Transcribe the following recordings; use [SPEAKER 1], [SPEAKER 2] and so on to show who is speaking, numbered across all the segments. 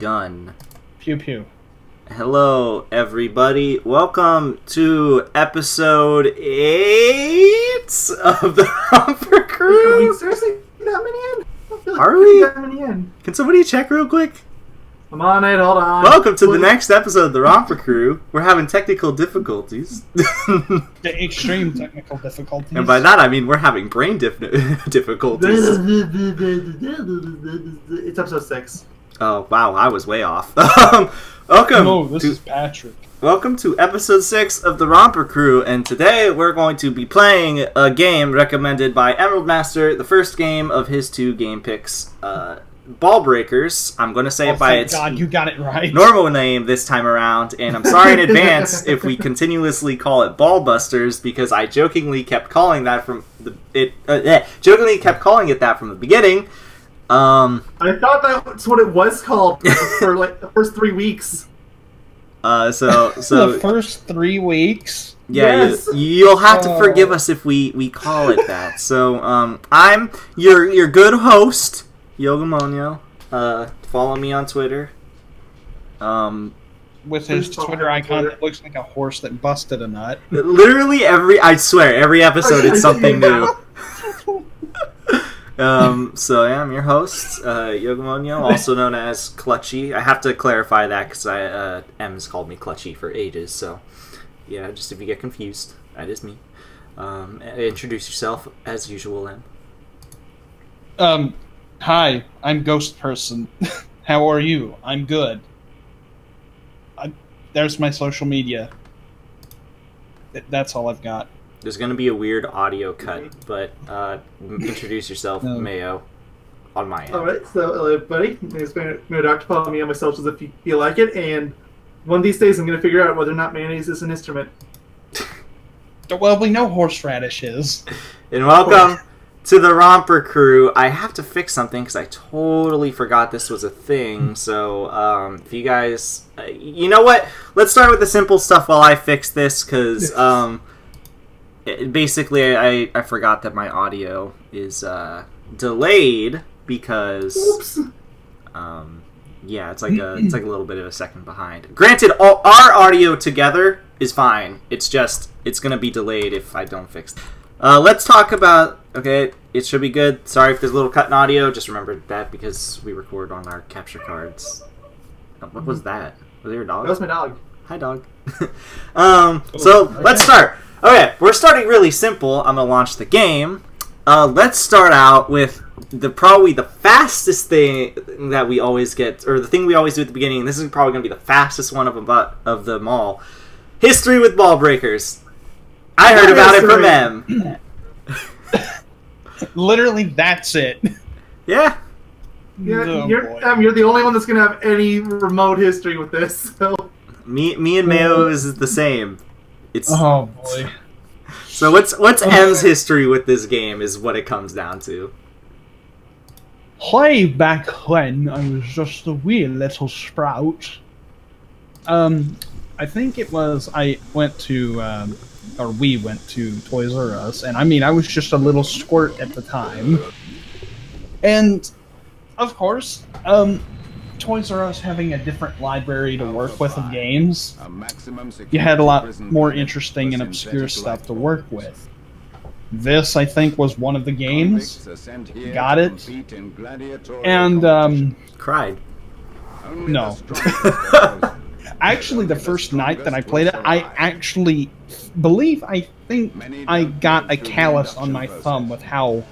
[SPEAKER 1] Gun.
[SPEAKER 2] Pew pew.
[SPEAKER 1] Hello, everybody. Welcome to episode 8 of the Romper Crew.
[SPEAKER 3] Are we seriously that many in? I feel like
[SPEAKER 1] Are we?
[SPEAKER 3] that many in.
[SPEAKER 1] Can somebody check real quick?
[SPEAKER 3] I'm on it. Hold on.
[SPEAKER 1] Welcome to the next episode of the Romper Crew. We're having technical difficulties.
[SPEAKER 2] The extreme technical difficulties.
[SPEAKER 1] And by that, I mean we're having brain difficulties.
[SPEAKER 3] It's episode 6.
[SPEAKER 1] Oh, wow. I was way off. Welcome.
[SPEAKER 2] No, this is Patrick.
[SPEAKER 1] Welcome to episode 6 of the Romper Crew, and today we're going to be playing a game recommended by Emerald Master, the first game of his 2 game picks, Ball Breakers. I'm going to say it by its
[SPEAKER 2] God, you got it right.
[SPEAKER 1] normal name this time around, and I'm sorry in advance if we continuously call it Ball Busters, because I jokingly kept calling that from the beginning.
[SPEAKER 3] I thought that's what it was called for like the first 3 weeks.
[SPEAKER 1] So
[SPEAKER 2] The first 3 weeks.
[SPEAKER 1] yeah,
[SPEAKER 3] Yes.
[SPEAKER 1] you'll have to forgive us if we call it that. So I'm your good host, yogamoanyo. Follow me on Twitter.
[SPEAKER 2] With his Twitter icon that looks like a horse that busted a nut.
[SPEAKER 1] Literally I swear every episode it's something new. So yeah, I'm your host, yogamoanyo, also known as Clutchy. I have to clarify that because M's called me Clutchy for ages. So yeah, just if you get confused, that is me. Introduce yourself as usual, M.
[SPEAKER 2] Hi, I'm Ghost Person. How are you? I'm good. There's my social media. That's all I've got.
[SPEAKER 1] There's going to be a weird audio cut, but introduce yourself,
[SPEAKER 2] No.
[SPEAKER 1] Mayo, on my end.
[SPEAKER 3] Alright, so hello everybody. My name is Mayonnaise Doctor. Follow me on my socials if you feel like it, and one of these days I'm going to figure out whether or not mayonnaise is an instrument.
[SPEAKER 2] Well, we know horseradish is.
[SPEAKER 1] And welcome to the Romper Crew. I have to fix something because I totally forgot this was a thing. So if you guys... you know what? Let's start with the simple stuff while I fix this, because... basically, I forgot that my audio is delayed because, yeah, it's like a little bit of a second behind. Granted, our audio together is fine. It's just it's gonna be delayed if I don't fix it. Let's talk about. Okay, it should be good. Sorry if there's a little cut in audio. Just remember that because we record on our capture cards. What was that? Was it your dog?
[SPEAKER 3] That was my dog.
[SPEAKER 1] Hi, dog. So let's start. Okay, we're starting really simple. I'm gonna launch the game. Let's start out with probably the fastest thing that we always get, or the thing we always do at the beginning. And this is probably gonna be the fastest one of them all. History with ball breakers. I heard about it from M.
[SPEAKER 2] Literally, that's it.
[SPEAKER 1] Yeah.
[SPEAKER 3] Yeah,
[SPEAKER 2] Oh,
[SPEAKER 3] you're the only one that's going to have any remote history with this. So.
[SPEAKER 1] Me and Mayo is the same. It's
[SPEAKER 2] Oh boy.
[SPEAKER 1] so what's M's history with this game is what it comes down to.
[SPEAKER 2] Way back when I was just a wee little sprout. I think it was we went to Toys R Us, and I mean I was just a little squirt at the time. And of course, Toys R Us having a different library to work with of games, you had a lot more interesting and obscure stuff to work with. This, I think, was one of the games. Got it. And,
[SPEAKER 1] Cried.
[SPEAKER 2] no. Actually, the first night that I played it, I actually think I got a callus on my thumb with how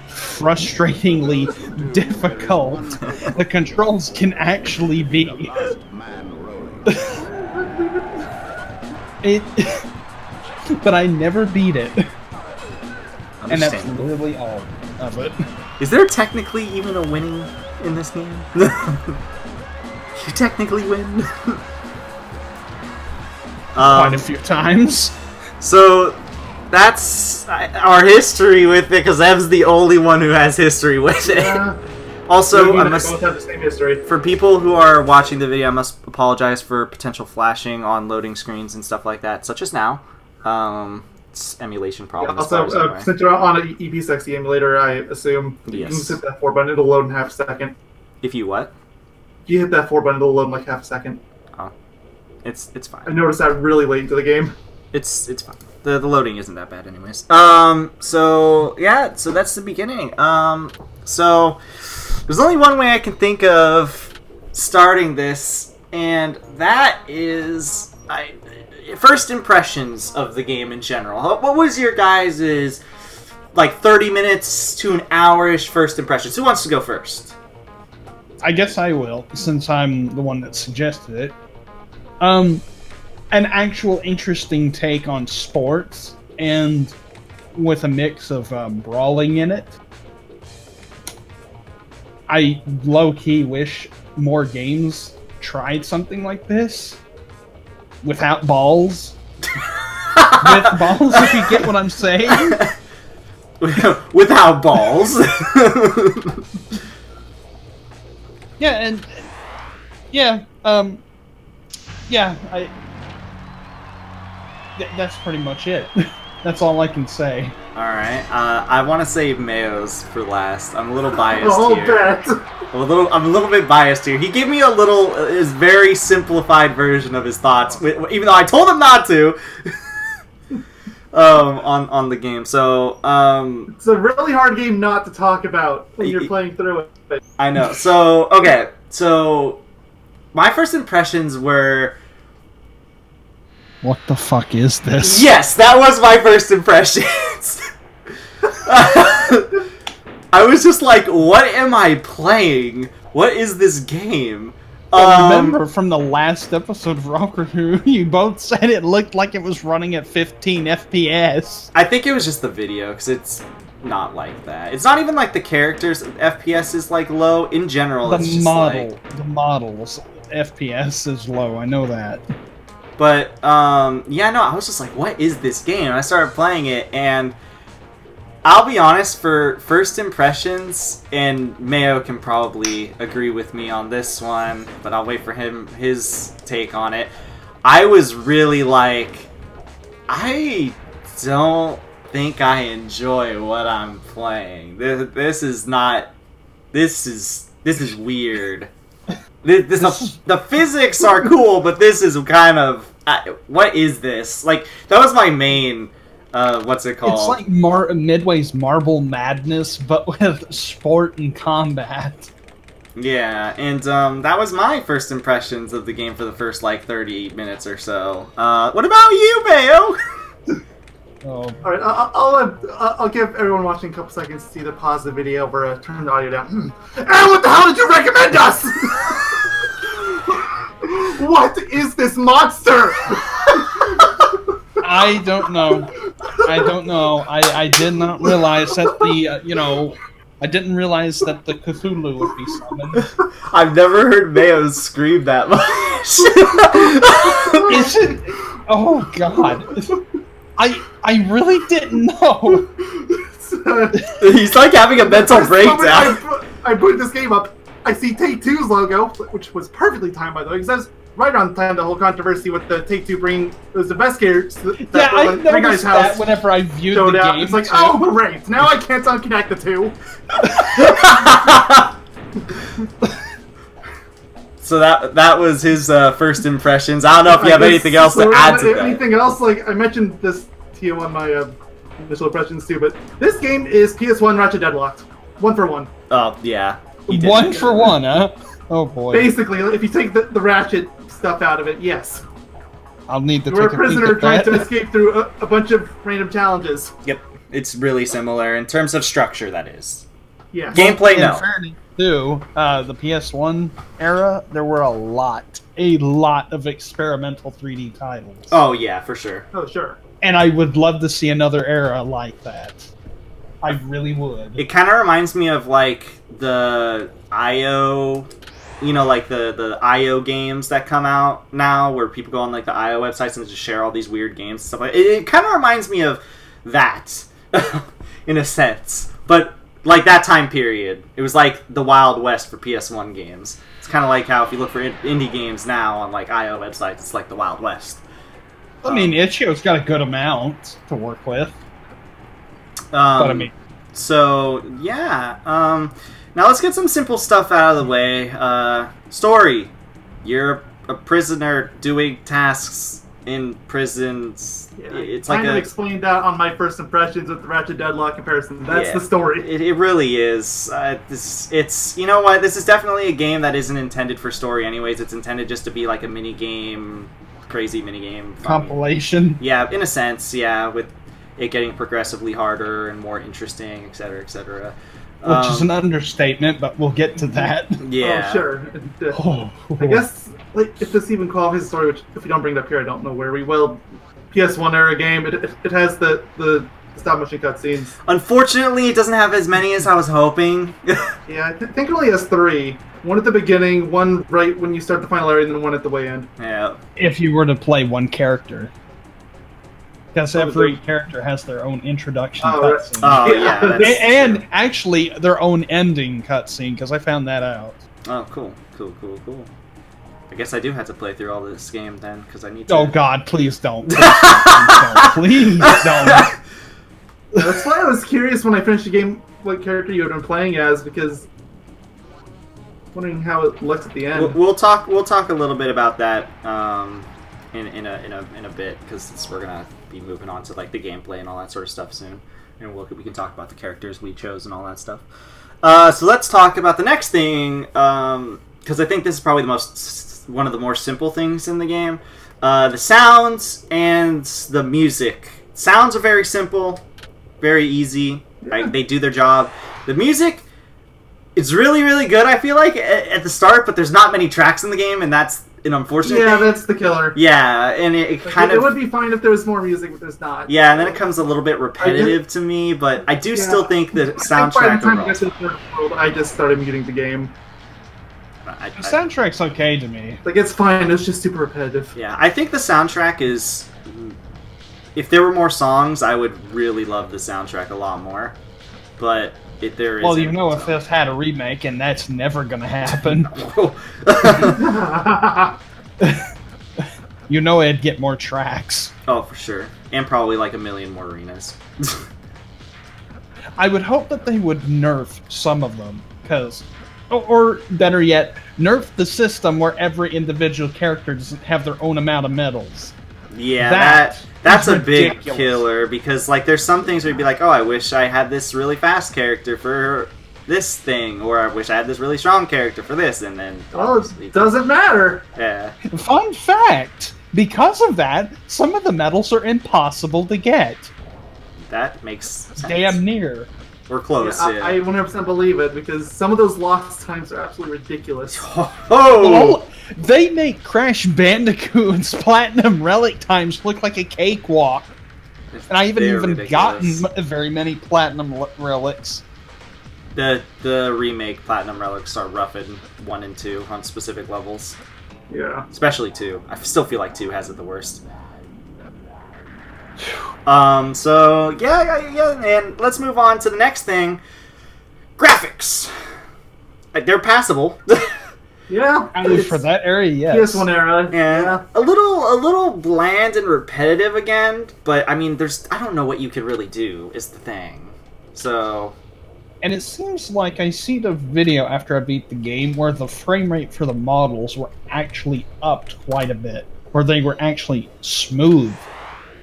[SPEAKER 2] frustratingly difficult the controls can actually be. But I never beat it. And that's literally all of it.
[SPEAKER 1] Is there technically even a winning in this game? You technically win.
[SPEAKER 2] Quite a few times.
[SPEAKER 1] So that's our history with it, because Ev's the only one who has history with it.
[SPEAKER 3] Yeah.
[SPEAKER 1] Also,
[SPEAKER 3] We
[SPEAKER 1] I
[SPEAKER 3] both
[SPEAKER 1] must,
[SPEAKER 3] have the same history.
[SPEAKER 1] for people who are watching the video, I must apologize for potential flashing on loading screens and stuff like that, such as now. It's emulation
[SPEAKER 3] Yeah,
[SPEAKER 1] problem.
[SPEAKER 3] also,
[SPEAKER 1] as far as anyway.
[SPEAKER 3] since you're on an EP60 emulator, I assume you can
[SPEAKER 1] Yes.
[SPEAKER 3] hit that 4 button, it'll load in half a second.
[SPEAKER 1] If you what?
[SPEAKER 3] you hit that 4 button, it'll load in like half a second.
[SPEAKER 1] Oh, it's fine.
[SPEAKER 3] I noticed that really late into the game.
[SPEAKER 1] It's fine. The loading isn't that bad, anyways. So yeah, so that's the beginning. So there's only one way I can think of starting this, and that is first impressions of the game in general. What was your guys' like 30 minutes to an hour-ish first impressions? Who wants to go first?
[SPEAKER 2] I guess I will, since I'm the one that suggested it. An actual interesting take on sports, and with a mix of brawling in it. I low-key wish more games tried something like this. Without balls. With balls, if you get what I'm saying.
[SPEAKER 1] Without balls.
[SPEAKER 2] Yeah, and... Yeah, that's pretty much it. That's all I can say.
[SPEAKER 1] Alright, I want to save Mayo's for last. I'm a little biased
[SPEAKER 3] Oh,
[SPEAKER 1] here.
[SPEAKER 3] bet.
[SPEAKER 1] I'm a little bit biased here. He gave me a little, his very simplified version of his thoughts, even though I told him not to. On the game. So,
[SPEAKER 3] it's a really hard game not to talk about when you're playing through it.
[SPEAKER 1] I know. So, okay. So, my first impressions were...
[SPEAKER 2] What the fuck is this?
[SPEAKER 1] Yes, that was my first impressions. I was just like, what am I playing? What is this game?
[SPEAKER 2] Remember from the last episode of Romper Crew, you both said it looked like it was running at 15 FPS.
[SPEAKER 1] I think it was just the video, because it's not like that. It's not even like the characters' FPS is like low. In general, it's just like...
[SPEAKER 2] The model's FPS is low, I know that.
[SPEAKER 1] But, yeah, no, I was just like, what is this game? And I started playing it, and I'll be honest, for first impressions, and Mayo can probably agree with me on this one, but I'll wait for his take on it. I was really like, I don't think I enjoy what I'm playing. This is weird. The physics are cool, but this is kind of... what is this? Like, that was my main... what's it called?
[SPEAKER 2] It's like Midway's Marble Madness, but with sport and combat.
[SPEAKER 1] Yeah, and that was my first impressions of the game for the first, like, 30 minutes or so. What about you, Mayo?
[SPEAKER 2] Oh.
[SPEAKER 3] Alright, I'll give everyone watching a couple seconds to either pause the video or turn the audio down. And what the hell did you recommend us? What is this monster?
[SPEAKER 2] I don't know. I did not realize that I didn't realize that the Cthulhu would be summoned.
[SPEAKER 1] I've never heard Mayo scream that much.
[SPEAKER 2] Is it? Oh God. I really didn't know.
[SPEAKER 1] He's like having a mental breakdown.
[SPEAKER 3] I put this game up. I see Take-Two's logo, which was perfectly timed, by the way, because that was right on time. The whole controversy with the Take-Two bringing it was the best characters.
[SPEAKER 2] Yeah, I noticed that whenever I viewed the game.
[SPEAKER 3] It's like,
[SPEAKER 2] too.
[SPEAKER 3] oh great! Now I can't unconnect the two.
[SPEAKER 1] So that was his first impressions. I don't know if you have anything else to add to that.
[SPEAKER 3] Anything else? Like I mentioned this to you on my initial impressions too, but this game is PS1 Ratchet Deadlocked, 1-for-1.
[SPEAKER 1] Oh yeah,
[SPEAKER 2] 1-for-1, huh? Oh boy.
[SPEAKER 3] Basically, if you take the Ratchet stuff out of it, yes.
[SPEAKER 2] I'll need to.
[SPEAKER 3] You're a prisoner trying to escape through a bunch of random challenges.
[SPEAKER 1] Yep, it's really similar in terms of structure. That is.
[SPEAKER 3] Yeah.
[SPEAKER 1] Gameplay, no.
[SPEAKER 2] In fairness, too, the PS1 era, there were a lot of experimental 3D titles.
[SPEAKER 1] Oh yeah, for sure.
[SPEAKER 3] Oh sure.
[SPEAKER 2] And I would love to see another era like that. I really would.
[SPEAKER 1] It kind of reminds me of like the IO, like the IO games that come out now, where people go on like the IO websites and just share all these weird games and stuff like that. It kind of reminds me of that, in a sense. But like that time period, it was like the Wild West for PS1 games. It's kind of like how if you look for indie games now on like IO websites, it's like the Wild West.
[SPEAKER 2] I mean, Itch.io's got a good amount to work with.
[SPEAKER 1] But I mean, so yeah. Now let's get some simple stuff out of the way. Story. You're a prisoner doing tasks in prisons.
[SPEAKER 3] Yeah,
[SPEAKER 1] It's
[SPEAKER 3] kind
[SPEAKER 1] like
[SPEAKER 3] of explained that on my first impressions with the Ratchet Deadlock comparison. That's the story.
[SPEAKER 1] It really is. It's you know what? This is definitely a game that isn't intended for story, anyways. It's intended just to be like a mini game, crazy mini game
[SPEAKER 2] compilation.
[SPEAKER 1] Yeah, in a sense, yeah, with it getting progressively harder and more interesting, etc., etc.
[SPEAKER 2] Which is an understatement, but we'll get to that.
[SPEAKER 1] Yeah.
[SPEAKER 3] Oh, sure. I guess, like, if this even qualifies a story, which if we don't bring it up here, I don't know where we will. PS1 era game, it has the stop motion cutscenes.
[SPEAKER 1] Unfortunately, it doesn't have as many as I was hoping.
[SPEAKER 3] Yeah, I think it only has 3. One at the beginning, one right when you start the final area, and then one at the way end.
[SPEAKER 1] Yeah.
[SPEAKER 2] If you were to play one character. Because every character has their own introduction cutscene.
[SPEAKER 1] Oh, yeah.
[SPEAKER 2] And actually, their own ending cutscene, because I found that out.
[SPEAKER 1] Oh, cool. Cool. I guess I do have to play through all this game then, because I need to...
[SPEAKER 2] Oh god, please don't. Please don't.
[SPEAKER 3] That's why I was curious when I finished the game what character you had been playing as, because... wondering how it looks at the end.
[SPEAKER 1] We'll talk a little bit about that in a bit, because we're gonna be moving on to like the gameplay and all that sort of stuff soon, and we can talk about the characters we chose and all that stuff. So let's talk about the next thing, because I think this is probably one of the more simple things in the game. The sounds and the music. Sounds are very simple, very easy. Right? They do their job. The music is really, really good, I feel like, at the start, but there's not many tracks in the game, and that's an unfortunate thing.
[SPEAKER 3] That's the killer.
[SPEAKER 1] Yeah, and it kind of...
[SPEAKER 3] It would be fine if there was more music, but there's not.
[SPEAKER 1] Yeah, and then it comes a little bit repetitive to me, but I do still think the soundtrack overall...
[SPEAKER 3] I just started muting the game.
[SPEAKER 2] The soundtrack's okay to me.
[SPEAKER 3] Like, it's fine, it's just super repetitive.
[SPEAKER 1] Yeah, I think the soundtrack is... If there were more songs, I would really love the soundtrack a lot more. But there is...
[SPEAKER 2] Well, you know, if this had a remake, and that's never gonna happen. You know it'd get more tracks.
[SPEAKER 1] Oh, for sure. And probably like 1 million more arenas.
[SPEAKER 2] I would hope that they would nerf some of them, because... Or better yet, nerf the system where every individual character doesn't have their own amount of medals.
[SPEAKER 1] Yeah, that's a
[SPEAKER 2] ridiculous.
[SPEAKER 1] big killer, because like there's some things where you'd be like, oh, I wish I had this really fast character for this thing, or I wish I had this really strong character for this, and then...
[SPEAKER 3] Well, it doesn't matter.
[SPEAKER 1] Yeah.
[SPEAKER 2] Fun fact, because of that, some of the medals are impossible to get.
[SPEAKER 1] That makes sense.
[SPEAKER 2] Damn near.
[SPEAKER 1] We're close, yeah.
[SPEAKER 3] I 100% believe it, because some of those lost times are absolutely ridiculous.
[SPEAKER 2] Oh! They make Crash Bandicoot's Platinum Relic times look like a cakewalk. And I haven't even gotten very many Platinum Relics.
[SPEAKER 1] The remake Platinum Relics are rough in 1 and 2 on specific levels.
[SPEAKER 3] Yeah.
[SPEAKER 1] Especially 2. I still feel like 2 has it the worst. So, yeah, and let's move on to the next thing. Graphics. They're passable.
[SPEAKER 3] Yeah.
[SPEAKER 2] For that area, yes.
[SPEAKER 3] PS1 era.
[SPEAKER 1] Yeah. A little bland and repetitive again, but I mean, I don't know what you could really do, is the thing. So...
[SPEAKER 2] And it seems like I see the video after I beat the game where the frame rate for the models were actually upped quite a bit, where they were actually smooth.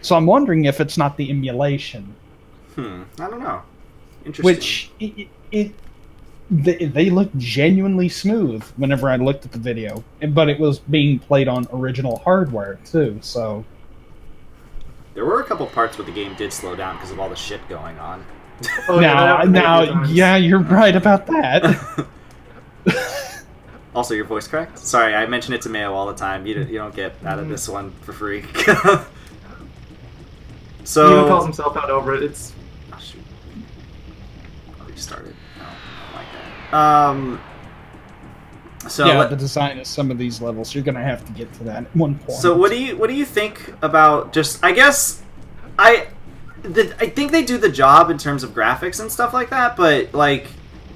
[SPEAKER 2] So I'm wondering if it's not the emulation.
[SPEAKER 1] I don't know. Interesting.
[SPEAKER 2] Which they look genuinely smooth whenever I looked at the video, but it was being played on original hardware too. So
[SPEAKER 1] there were a couple parts where the game did slow down because of all the shit going on.
[SPEAKER 3] Oh,
[SPEAKER 2] yeah, you're right about that.
[SPEAKER 1] Also, your voice cracked? Sorry, I mention it to Mayo all the time. You don't get out of this one for free. So
[SPEAKER 3] he even calls himself out over it. It's...
[SPEAKER 1] Oh, shoot. I'll restart it. No, I don't like that. So
[SPEAKER 2] yeah, the design of some of these levels, you're gonna have to get to that at one point.
[SPEAKER 1] So what do you think about just? I guess I think they do the job in terms of graphics and stuff like that, but like,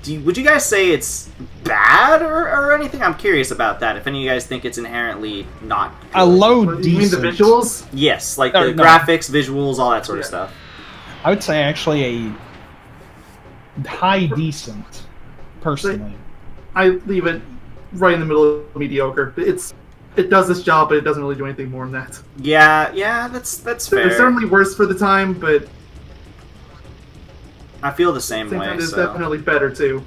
[SPEAKER 1] would you guys say it's bad or anything? I'm curious about that. If any of you guys think it's inherently not good.
[SPEAKER 2] A low decent.
[SPEAKER 3] You mean the visuals?
[SPEAKER 1] Yes, like the graphics, visuals, all that sort of stuff.
[SPEAKER 2] I would say actually a high decent. personally.
[SPEAKER 3] I leave it right in the middle of mediocre. It does this job, but it doesn't really do anything more than that.
[SPEAKER 1] Yeah, that's fair.
[SPEAKER 3] It's certainly worse for the time, but
[SPEAKER 1] I feel the same way.
[SPEAKER 3] It's
[SPEAKER 1] so.
[SPEAKER 3] definitely better too.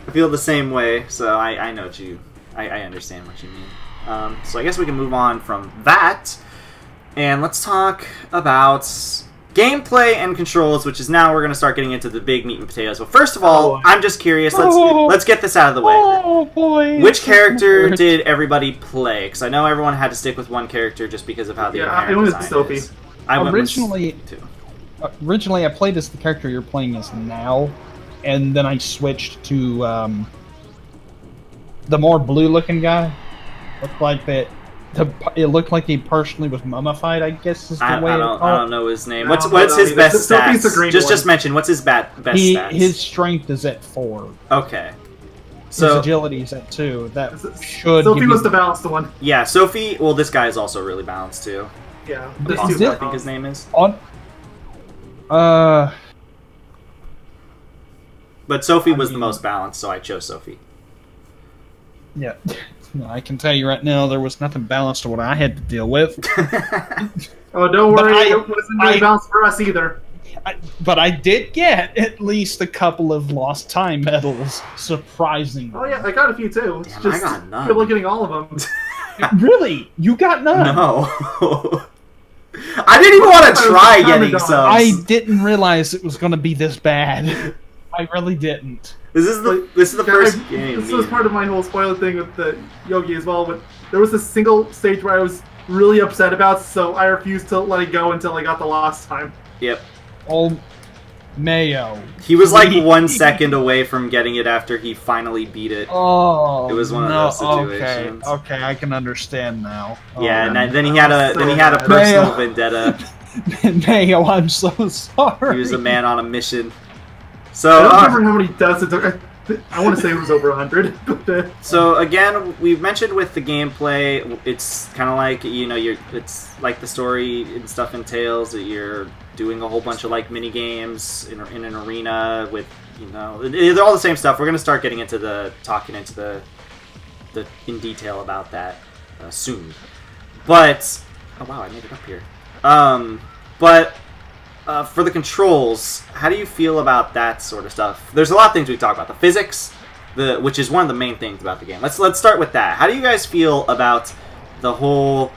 [SPEAKER 1] I feel the same way, so I know what you... I understand what you mean. So I guess we can move on from that, and let's talk about gameplay and controls, which is now we're going to start getting into the big meat and potatoes. But first of all, I'm just curious, let's get this out of the way.
[SPEAKER 2] Oh, boy.
[SPEAKER 1] Which character did everybody play? Because I know everyone had to stick with one character just because of how the
[SPEAKER 3] I went with Sophie.
[SPEAKER 2] Originally, I played as the character you're playing as now, and then I switched to the more blue-looking guy. Looked like that. It looked like he partially was mummified, I guess is the way. I
[SPEAKER 1] don't know his name. What's his best stats? Just mention what's his best stats.
[SPEAKER 2] His strength is at 4.
[SPEAKER 1] Okay.
[SPEAKER 2] So his agility is at 2. That should.
[SPEAKER 3] Sophie was the balanced one.
[SPEAKER 1] Yeah, Sophie. Well, this guy is also really balanced too.
[SPEAKER 3] Yeah,
[SPEAKER 1] I think his name is. But Sophie was the most balanced, so I chose Sophie.
[SPEAKER 2] Yeah. I can tell you right now, there was nothing balanced to what I had to deal with.
[SPEAKER 3] Oh, don't worry, it wasn't really balanced for us either.
[SPEAKER 2] But I did get at least a couple of lost time medals, surprisingly.
[SPEAKER 3] Oh yeah, I got a few too. It's just
[SPEAKER 1] I got none.
[SPEAKER 3] Good luck getting all of them.
[SPEAKER 2] Really? You got none?
[SPEAKER 1] No. I didn't even want to try getting some.
[SPEAKER 2] I didn't realize it was going to be this bad. I really didn't.
[SPEAKER 1] This is the first game.
[SPEAKER 3] This was part of my whole spoiler thing with the Yogi as well. But there was a single stage where I was really upset about, so I refused to let it go until I got the last time.
[SPEAKER 1] Yep.
[SPEAKER 2] Oh, Mayo.
[SPEAKER 1] He was like 1 second away from getting it after he finally beat it.
[SPEAKER 2] Oh,
[SPEAKER 1] it was one of those situations.
[SPEAKER 2] Okay, I can understand now.
[SPEAKER 1] Yeah, and then he had a personal vendetta.
[SPEAKER 2] Mayo, I'm so sorry.
[SPEAKER 1] He was a man on a mission. So
[SPEAKER 3] I don't remember how many deaths it took. I want to say it was over 100.
[SPEAKER 1] So again, we mentioned with the gameplay, it's kind of like it's like the story and stuff entails that you're doing a whole bunch of like mini games in an arena with they're all the same stuff. We're gonna start getting into talking into the in detail about that soon. But oh wow, I made it up here. For the controls, how do you feel about that sort of stuff? There's a lot of things we talk about. The physics, which is one of the main things about the game. Let's start with that. How do you guys feel about the whole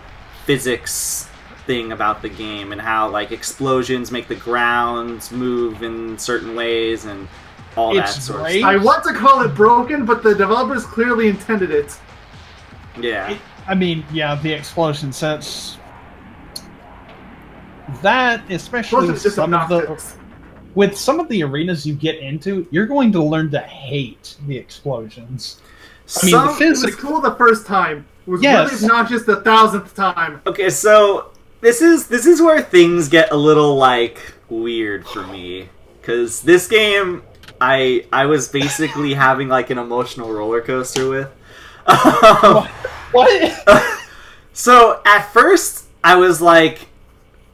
[SPEAKER 1] physics thing about the game and how like explosions make the ground move in certain ways and all that sort of stuff?
[SPEAKER 3] I want to call it broken, but the developers clearly intended it.
[SPEAKER 1] Yeah.
[SPEAKER 2] The explosion sets. That, especially with some of the arenas you get into, you're going to learn to hate the explosions.
[SPEAKER 3] The physics was cool the first time. It was really not just the 1,000th time.
[SPEAKER 1] Okay, so this is where things get a little like weird for me, because this game I was basically having like an emotional roller coaster with.
[SPEAKER 2] What?
[SPEAKER 1] So at first I was like,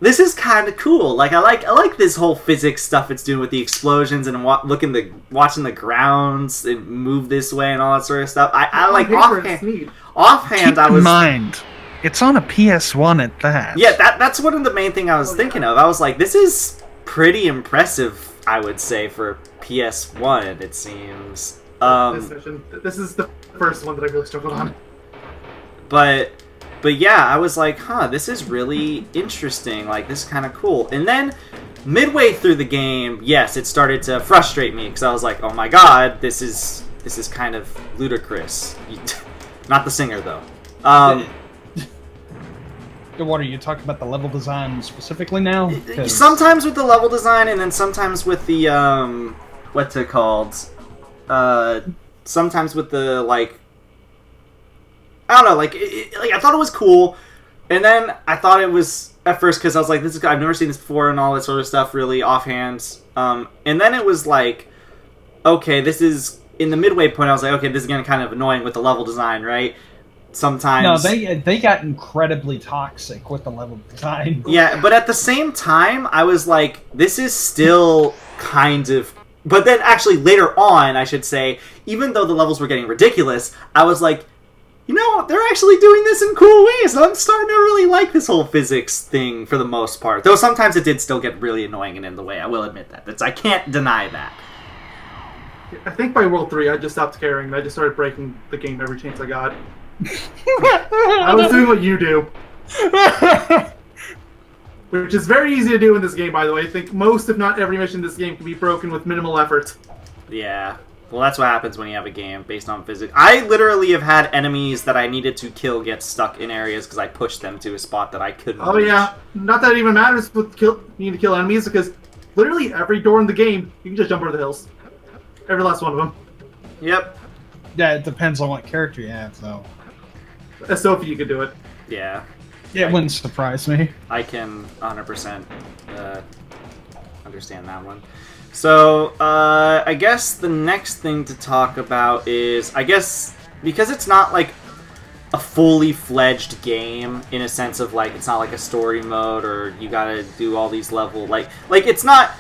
[SPEAKER 1] this is kind of cool. Like I like this whole physics stuff it's doing with the explosions and watching the grounds and move this way and all that sort of stuff. I like offhand. I was
[SPEAKER 2] in mind. It's on a PS1 at that.
[SPEAKER 1] Yeah, that's one of the main thing I was thinking of. I was like, this is pretty impressive. I would say for PS1, it seems.
[SPEAKER 3] This is the first one that I really struggled on.
[SPEAKER 1] But yeah, I was like, this is really interesting. Like, this is kind of cool. And then, midway through the game, yes, it started to frustrate me. Because I was like, oh my god, this is kind of ludicrous. Not the singer, though.
[SPEAKER 2] What are you talking about, the level design specifically now?
[SPEAKER 1] Sometimes with the level design, and then sometimes with the, what's it called? Sometimes with the, like... I don't know, like I thought it was cool, and then I thought it was at first because I was like, I've never seen this before and all that sort of stuff, really offhand. And then it was like, okay, this is in the midway point. I was like, okay, this is getting kind of annoying with the level design, right? Sometimes
[SPEAKER 2] they got incredibly toxic with the level design.
[SPEAKER 1] Yeah, but at the same time, I was like, this is still kind of But then actually later on, I should say, even though the levels were getting ridiculous, I was like, you know, they're actually doing this in cool ways. I'm starting to really like this whole physics thing for the most part. Though sometimes it did still get really annoying and in the way. I will admit that. I can't deny that.
[SPEAKER 3] I think by World 3, I just stopped caring. I just started breaking the game every chance I got. I was doing what you do. Which is very easy to do in this game, by the way. I think most, if not every mission in this game can be broken with minimal effort.
[SPEAKER 1] Yeah. Well, that's what happens when you have a game based on physics. I literally have had enemies that I needed to kill get stuck in areas because I pushed them to a spot that I couldn't reach.
[SPEAKER 3] Yeah. Not that it even matters with needing to kill enemies, because literally every door in the game, you can just jump over the hills. Every last one of them.
[SPEAKER 1] Yep.
[SPEAKER 2] Yeah, it depends on what character you have, though.
[SPEAKER 3] As Sophie, you could do it.
[SPEAKER 1] Yeah.
[SPEAKER 2] It wouldn't surprise me.
[SPEAKER 1] I can 100% understand that one. So, I guess the next thing to talk about is, I guess, because it's not like a fully fledged game in a sense of like, it's not like a story mode or you gotta do all these level, like it's not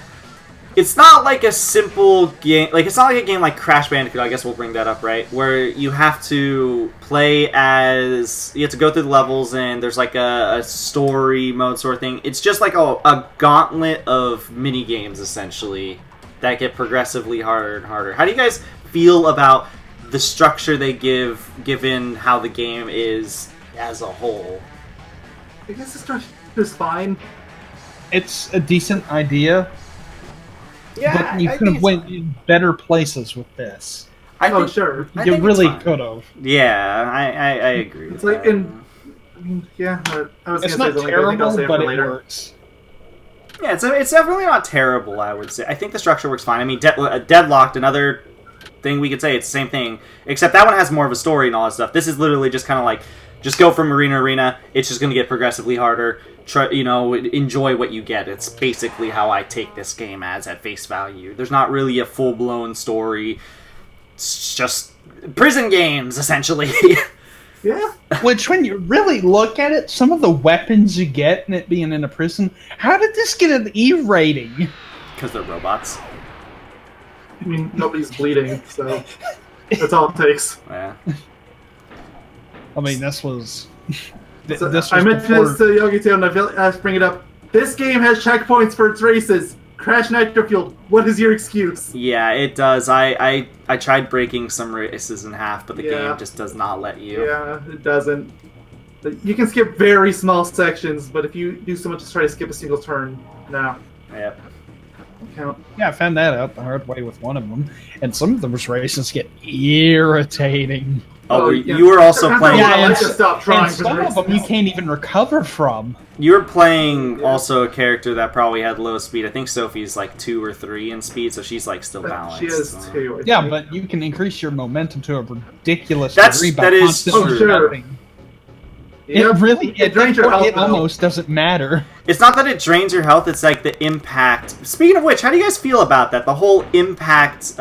[SPEAKER 1] like a simple game, like it's not like a game like Crash Bandicoot, I guess we'll bring that up, right? Where you have to play as, you have to go through the levels and there's like a story mode sort of thing. It's just like a gauntlet of mini games essentially that get progressively harder and harder. How do you guys feel about the structure they give, given how the game is as a whole?
[SPEAKER 3] I guess the structure is fine.
[SPEAKER 2] It's a decent idea.
[SPEAKER 1] Yeah,
[SPEAKER 2] but you could have went in better places with this.
[SPEAKER 3] Sure.
[SPEAKER 2] You really could have.
[SPEAKER 1] Yeah, I agree.
[SPEAKER 3] It's like I was
[SPEAKER 2] it's
[SPEAKER 3] gonna
[SPEAKER 2] not
[SPEAKER 3] say
[SPEAKER 2] terrible, but it
[SPEAKER 3] later.
[SPEAKER 2] works.
[SPEAKER 1] Yeah, it's definitely not terrible, I would say. I think the structure works fine. I mean, Deadlocked, another thing we could say, it's the same thing, except that one has more of a story and all that stuff. This is literally just kind of like, just go from arena to arena. It's just going to get progressively harder. Try, enjoy what you get. It's basically how I take this game as at face value. There's not really a full-blown story. It's just prison games, essentially.
[SPEAKER 3] Yeah.
[SPEAKER 2] Which, when you really look at it, some of the weapons you get in it being in a prison, how did this get an E rating?
[SPEAKER 1] Because they're robots.
[SPEAKER 3] I mean, nobody's bleeding, so that's all it takes.
[SPEAKER 1] Yeah.
[SPEAKER 2] I mean, this was
[SPEAKER 3] I mentioned this to Yogi too, and I have to bring it up. This game has checkpoints for its races. Crash Nitro Fuel, what is your excuse?
[SPEAKER 1] Yeah, it does. I tried breaking some races in half, but the game just does not let you.
[SPEAKER 3] Yeah, it doesn't. You can skip very small sections, but if you do so much as try to skip a single turn, no.
[SPEAKER 1] Yep.
[SPEAKER 3] Count.
[SPEAKER 2] Yeah, I found that out the hard way with one of them, and some of those races get irritating.
[SPEAKER 1] Oh, you were also playing...
[SPEAKER 3] Yeah, and stop trying
[SPEAKER 2] and some of them you can't even recover from.
[SPEAKER 1] You were playing also a character that probably had low speed. I think Sophie's like 2 or 3 in speed, so she's like still balanced.
[SPEAKER 3] She is 2.
[SPEAKER 2] Yeah, but you can increase your momentum to a ridiculous
[SPEAKER 1] degree
[SPEAKER 2] by constantly jumping.
[SPEAKER 3] Yep.
[SPEAKER 2] It drains your health. It almost doesn't matter.
[SPEAKER 1] It's not that it drains your health, it's like the impact. Speaking of which, how do you guys feel about that? The whole impact,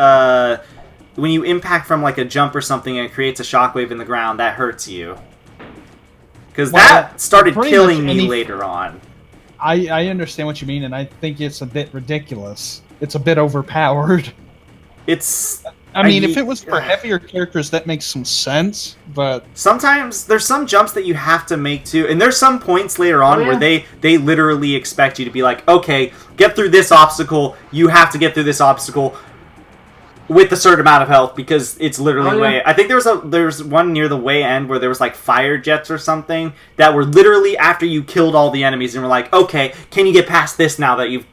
[SPEAKER 1] when you impact from like a jump or something and it creates a shockwave in the ground, that hurts you. Because that started killing me later on.
[SPEAKER 2] I understand what you mean, and I think it's a bit ridiculous. It's a bit overpowered. I mean, if it was for heavier characters, that makes some sense, but...
[SPEAKER 1] Sometimes, there's some jumps that you have to make, too, and there's some points later on where they literally expect you to be like, okay, get through this obstacle, you have to get through this obstacle with a certain amount of health, because it's literally way... I think there was one near the way end where there was, like, fire jets or something that were literally after you killed all the enemies, and were like, okay, can you get past this now that you've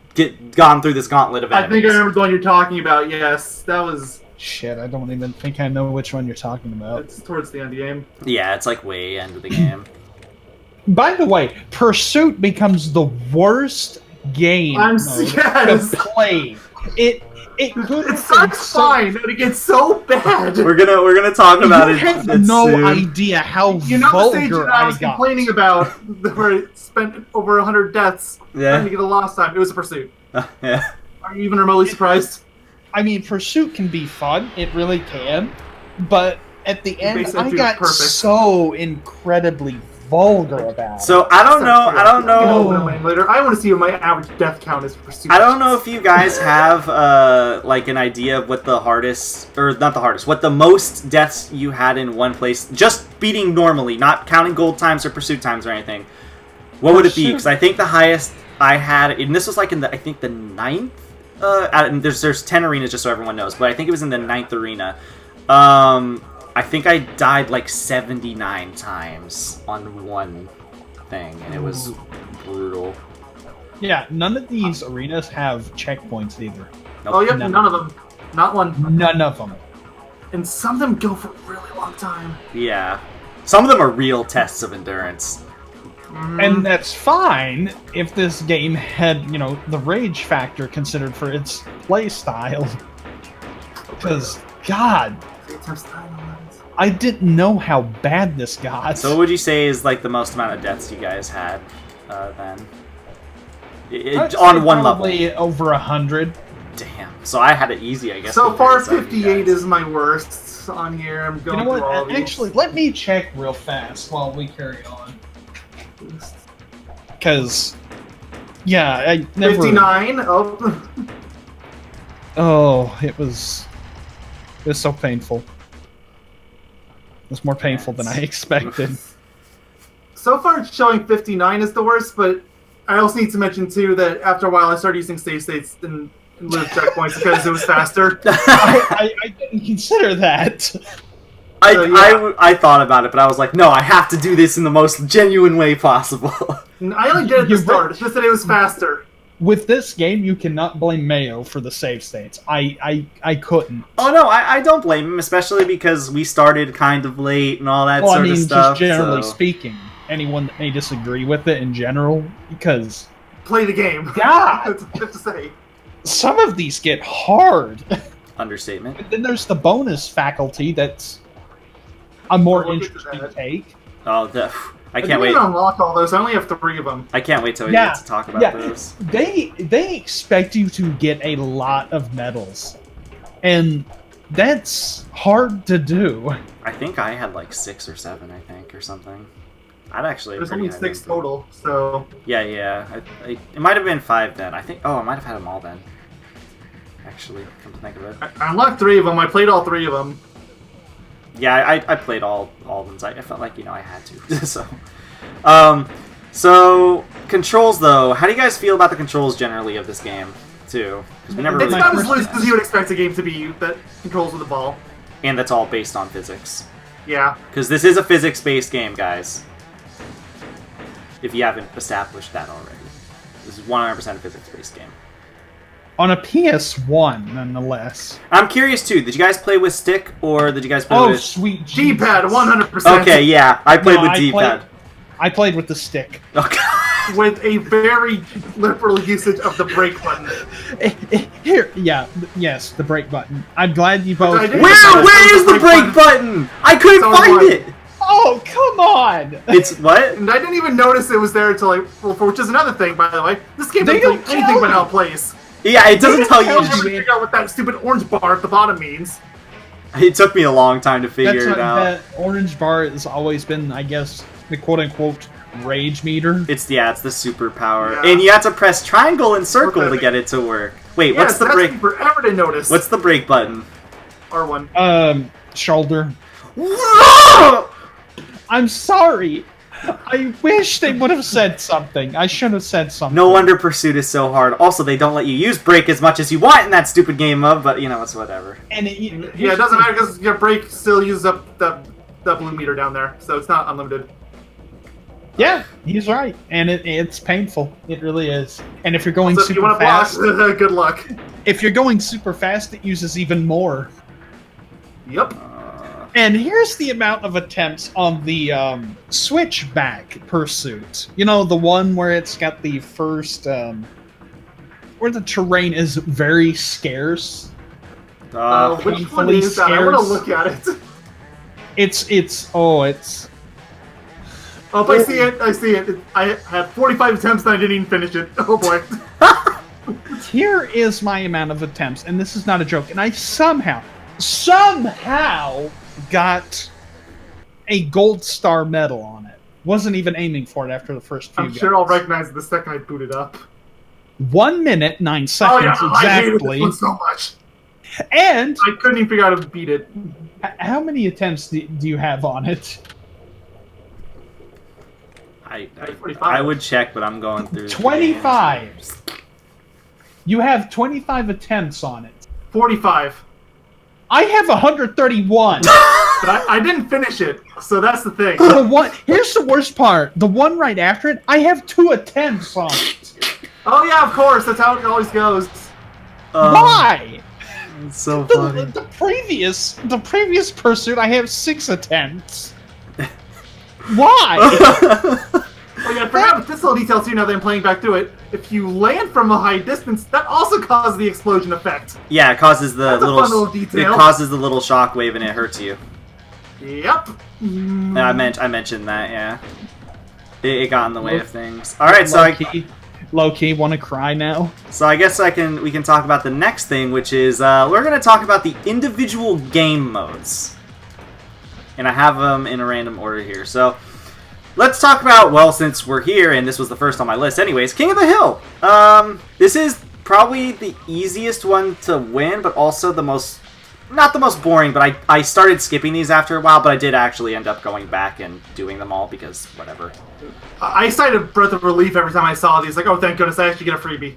[SPEAKER 1] gone through this gauntlet of enemies?
[SPEAKER 3] I think I remember the one you're talking about, yes. That was...
[SPEAKER 2] Shit, I don't even think I know which one you're talking about.
[SPEAKER 3] It's towards the end of the game.
[SPEAKER 1] Yeah, it's like way end of the game.
[SPEAKER 2] By the way, Pursuit becomes the worst game to play.
[SPEAKER 3] It starts fine, and it gets so bad.
[SPEAKER 1] We're gonna talk about it.
[SPEAKER 2] You have no idea how vulgar
[SPEAKER 3] I was complaining about where it spent over 100 deaths trying to get a lost time. It was a Pursuit.
[SPEAKER 1] Yeah.
[SPEAKER 3] Are you even remotely surprised?
[SPEAKER 2] I mean, Pursuit can be fun. It really can. But at the end, I got so incredibly vulgar about.
[SPEAKER 1] So I don't know.
[SPEAKER 3] Later, I want to see what my average death count is for Super.
[SPEAKER 1] I don't know if you guys have like an idea of what the hardest, or not the hardest, what the most deaths you had in one place, just beating normally, not counting gold times or pursuit times or anything. What would it be? Because I think the highest I had, and this was like in the, I think the 9th. And there's 10 arenas, just so everyone knows, but I think it was in the 9th arena. I think I died like 79 times on one thing, and it was brutal.
[SPEAKER 2] Yeah, none of these arenas have checkpoints either.
[SPEAKER 1] Nope.
[SPEAKER 3] Oh, yep, none of them. Not one.
[SPEAKER 2] None of them.
[SPEAKER 3] And some of them go for a really long time.
[SPEAKER 1] Yeah. Some of them are real tests of endurance.
[SPEAKER 2] And that's fine if this game had, you know, the rage factor considered for its play style. Because, God, I didn't know how bad this got.
[SPEAKER 1] So what would you say is like the most amount of deaths you guys had then? On one level?
[SPEAKER 2] Probably over 100.
[SPEAKER 1] Damn. So I had it easy, I guess.
[SPEAKER 3] So far, 58 is my worst on here. I'm going through all these.
[SPEAKER 2] Actually, let me check real fast while we carry on. Because, yeah, I never...
[SPEAKER 3] 59? Oh.
[SPEAKER 2] Oh, it was so painful. It was more painful than I expected.
[SPEAKER 3] So far, it's showing 59 is the worst, but I also need to mention, too, that after a while I started using save states and live checkpoints because it was faster.
[SPEAKER 2] I didn't consider that.
[SPEAKER 1] I thought about it, but I was like, no, I have to do this in the most genuine way possible.
[SPEAKER 3] I only did it at the start. It's just that it was faster.
[SPEAKER 2] With this game, you cannot blame Mayo for the save states. I couldn't.
[SPEAKER 1] Oh, no, I don't blame him, especially because we started kind of late and all that sort of stuff.
[SPEAKER 2] Just generally speaking, anyone that may disagree with it in general, because...
[SPEAKER 3] Play the game.
[SPEAKER 2] God!
[SPEAKER 3] That's what I have to say.
[SPEAKER 2] Some of these get hard.
[SPEAKER 1] Understatement.
[SPEAKER 2] But then there's the bonus faculty that's a more interesting take.
[SPEAKER 1] Oh, I can't wait.
[SPEAKER 3] I didn't unlock all those. I only have 3 of them.
[SPEAKER 1] I can't wait till we get to talk about those.
[SPEAKER 2] They expect you to get a lot of medals, and that's hard to do.
[SPEAKER 1] I think I had like 6 or 7, I think, or something. I'd actually.
[SPEAKER 3] There's only 6 total, so.
[SPEAKER 1] Yeah. It might have been 5 then. I think. Oh, I might have had them all then. Actually, come to think of it.
[SPEAKER 3] I unlocked 3 of them. I played all 3 of them.
[SPEAKER 1] Yeah, I played all of them. I felt like, I had to. So controls though. How do you guys feel about the controls generally of this game too? Because we never.
[SPEAKER 3] It's not as loose as you would expect a game to be that controls with the ball.
[SPEAKER 1] And that's all based on physics.
[SPEAKER 3] Yeah.
[SPEAKER 1] Because this is a physics-based game, guys. If you haven't established that already, this is 100% a physics-based game.
[SPEAKER 2] On a PS1, nonetheless.
[SPEAKER 1] I'm curious too. Did you guys play with stick or did you guys play with?
[SPEAKER 2] Oh, sweet
[SPEAKER 3] D-pad, 100%.
[SPEAKER 1] Okay, yeah, I played with D-pad.
[SPEAKER 2] I played with the stick.
[SPEAKER 1] Okay.
[SPEAKER 3] With a very liberal usage of the brake button.
[SPEAKER 2] Yes, the brake button. I'm glad you both.
[SPEAKER 1] Where is the brake button? I couldn't find it.
[SPEAKER 2] Oh, come on!
[SPEAKER 1] It's what?
[SPEAKER 3] And I didn't even notice it was there until which is another thing, by the way. This game doesn't tell you anything about how it plays.
[SPEAKER 1] Yeah, it doesn't tell you.
[SPEAKER 3] I never figure out what that stupid orange bar at the bottom means.
[SPEAKER 1] It took me a long time to figure it out.
[SPEAKER 2] That orange bar has always been, I guess, the quote-unquote rage meter.
[SPEAKER 1] It's the superpower, and you have to press triangle and circle to get it to work. Wait, what's the brake?
[SPEAKER 3] Forever to notice.
[SPEAKER 1] What's the brake button?
[SPEAKER 3] R1.
[SPEAKER 2] Shoulder. I'm sorry. I wish they would have said something. I should have said something.
[SPEAKER 1] No wonder Pursuit is so hard. Also, they don't let you use brake as much as you want in that stupid game of, but it's whatever.
[SPEAKER 2] And
[SPEAKER 3] it doesn't matter because your brake still uses up the blue meter down there, so it's not unlimited.
[SPEAKER 2] Yeah, he's right, and it's painful. It really is. And if you're going super fast,
[SPEAKER 3] good luck.
[SPEAKER 2] If you're going super fast, it uses even more.
[SPEAKER 3] Yep.
[SPEAKER 2] And here's the amount of attempts on the switchback pursuit. You know, the one where it's got the first, where the terrain is very scarce.
[SPEAKER 3] Which one is that? I want to look at it.
[SPEAKER 2] It's.
[SPEAKER 3] Oh, I see it. I see it. I had 45 attempts and I didn't even finish it. Oh boy.
[SPEAKER 2] Here is my amount of attempts, and this is not a joke. And I somehow got a gold star medal on it. Wasn't even aiming for it after the first few
[SPEAKER 3] I'm sure I'll recognize it the second I boot it up.
[SPEAKER 2] 1 minute, 9 seconds
[SPEAKER 3] I hated this
[SPEAKER 2] exactly.
[SPEAKER 3] one so much.
[SPEAKER 2] And
[SPEAKER 3] I couldn't even figure out how to beat it.
[SPEAKER 2] how many attempts do you have on it?
[SPEAKER 1] I would check, but I'm going through
[SPEAKER 2] 25. You have 25 attempts on it.
[SPEAKER 3] 45.
[SPEAKER 2] I have 131.
[SPEAKER 3] But I didn't finish it, so that's the thing.
[SPEAKER 2] Here's the worst part. The one right after it, I have 2 attempts on it.
[SPEAKER 3] Oh yeah, of course. That's how it always goes.
[SPEAKER 2] Why?
[SPEAKER 1] It's so funny.
[SPEAKER 2] The previous pursuit, I have 6 attempts. Why?
[SPEAKER 3] Oh yeah, I forgot with this little detail too now that I'm playing back through it. If you land from a high distance, that also causes the explosion effect.
[SPEAKER 1] Yeah, it causes the
[SPEAKER 3] That's a fun little detail.
[SPEAKER 1] It causes the little shockwave and it hurts you.
[SPEAKER 3] Yep.
[SPEAKER 1] Yeah, I mentioned that, yeah. It got in the way of things. Alright, so
[SPEAKER 2] Low-key, want to cry now?
[SPEAKER 1] So I guess we can talk about the next thing, which is we're going to talk about the individual game modes. And I have them in a random order here. So let's talk about, well, since we're here, and this was the first on my list anyways, King of the Hill. This is probably the easiest one to win, but also the most, not the most boring, but I started skipping these after a while, but I did actually end up going back and doing them all because whatever.
[SPEAKER 3] I sighed a breath of relief every time I saw these. Like, oh, thank goodness, I actually get a freebie.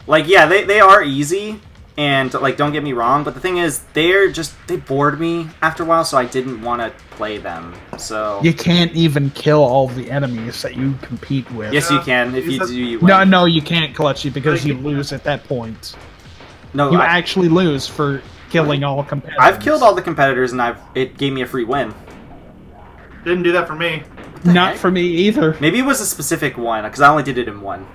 [SPEAKER 1] Like, yeah, they are easy, and, like, don't get me wrong, but the thing is, they bored me after a while, so I didn't want to play them, so...
[SPEAKER 2] You can't even kill all the enemies that you compete with.
[SPEAKER 1] Yes, you can. If you do, you win.
[SPEAKER 2] No, you can't, Clutchy, because you lose at that point.
[SPEAKER 1] No,
[SPEAKER 2] you actually lose for killing all competitors.
[SPEAKER 1] I've killed all the competitors, and it gave me a free win.
[SPEAKER 3] Didn't do that for me.
[SPEAKER 2] Not for me either.
[SPEAKER 1] Maybe it was a specific one, because I only did it in one.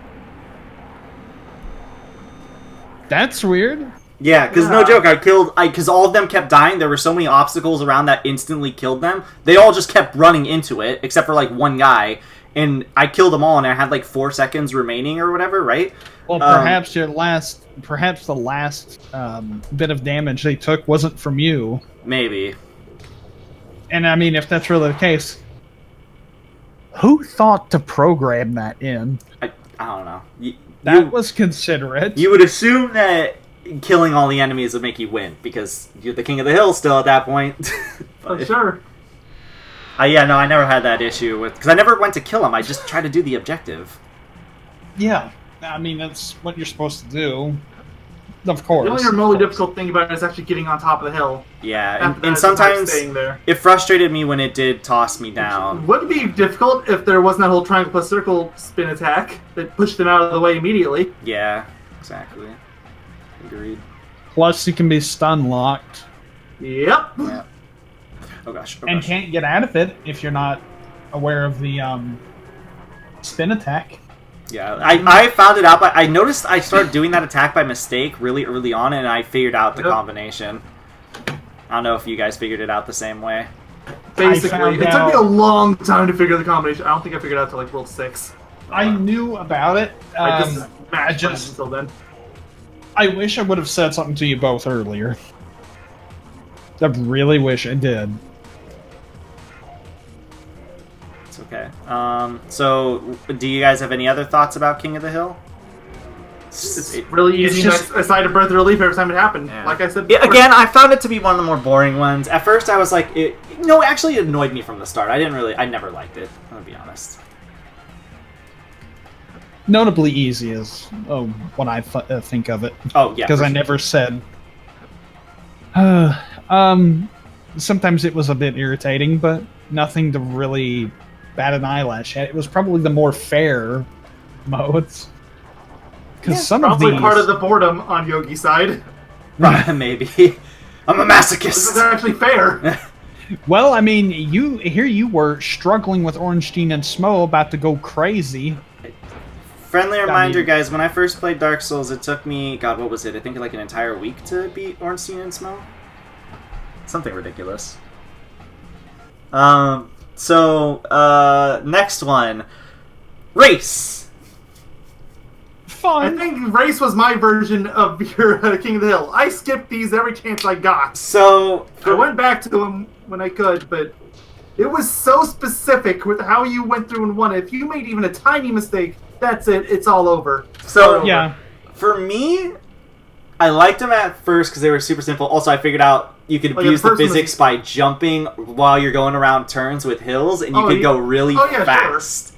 [SPEAKER 2] That's weird.
[SPEAKER 1] Yeah, because no joke, because all of them kept dying. There were so many obstacles around that instantly killed them. They all just kept running into it, except for like one guy, and I killed them all, and I had like 4 seconds remaining or whatever, right?
[SPEAKER 2] Well, perhaps the last bit of damage they took wasn't from you.
[SPEAKER 1] Maybe.
[SPEAKER 2] And I mean, if that's really the case, who thought to program that in?
[SPEAKER 1] I don't know.
[SPEAKER 2] That was considerate.
[SPEAKER 1] You would assume that killing all the enemies would make you win, because you're the king of the hill still at that point.
[SPEAKER 3] For sure.
[SPEAKER 1] Yeah, no, I never had that issue with... Because I never went to kill him, I just tried to do the objective.
[SPEAKER 2] Yeah, I mean, that's what you're supposed to do. Of course.
[SPEAKER 3] The only remotely difficult thing about it is actually getting on top of the hill.
[SPEAKER 1] Yeah, and sometimes it frustrated me when it did toss me down.
[SPEAKER 3] It would be difficult if there wasn't that whole triangle plus circle spin attack that pushed them out of the way immediately.
[SPEAKER 1] Yeah, exactly. Agreed.
[SPEAKER 2] Plus, you can be stun locked.
[SPEAKER 3] Yep.
[SPEAKER 1] Yeah. Oh gosh.
[SPEAKER 2] And can't get out of it if you're not aware of the spin attack.
[SPEAKER 1] Yeah, I found it out, but I noticed I started doing that attack by mistake really early on, and I figured out the combination. I don't know if you guys figured it out the same way.
[SPEAKER 3] Basically, it took me a long time to figure the combination. I don't think I figured it out till like World 6.
[SPEAKER 2] I knew about it.
[SPEAKER 3] I just until then.
[SPEAKER 2] I wish I would have said something to you both earlier. I really wish I did.
[SPEAKER 1] It's okay. So, do you guys have any other thoughts about King of the Hill?
[SPEAKER 3] It's really easy. I sighed a breath of relief every time it happened. Yeah. Like I said before.
[SPEAKER 1] Again, I found it to be one of the more boring ones. At first, I was like, actually it annoyed me from the start. I never liked it, I'm gonna be honest.
[SPEAKER 2] Notably easy is what I think of it.
[SPEAKER 1] Oh, yeah.
[SPEAKER 2] Because I never said... sometimes it was a bit irritating, but nothing to really bat an eyelash at. It was probably the more fair modes. Because some of these...
[SPEAKER 3] Probably part of the boredom on Yogi's side.
[SPEAKER 1] Maybe. I'm a masochist.
[SPEAKER 3] This is actually fair.
[SPEAKER 2] Well, I mean, you were struggling with Ornstein and Smo, about to go crazy.
[SPEAKER 1] Friendly reminder, guys, when I first played Dark Souls, it took me, God, what was it? I think like an entire week to beat Ornstein and Smo. Something ridiculous. Next one. Race.
[SPEAKER 2] Fun.
[SPEAKER 3] I think Race was my version of your King of the Hill. I skipped these every chance I got.
[SPEAKER 1] So...
[SPEAKER 3] I went back to them when I could, but... It was so specific with how you went through and won it. If you made even a tiny mistake, that's it. It's all over.
[SPEAKER 1] So
[SPEAKER 2] yeah,
[SPEAKER 1] for me, I liked them at first because they were super simple. Also, I figured out you could abuse the physics by jumping while you're going around turns with hills, and you could go really fast. Sure.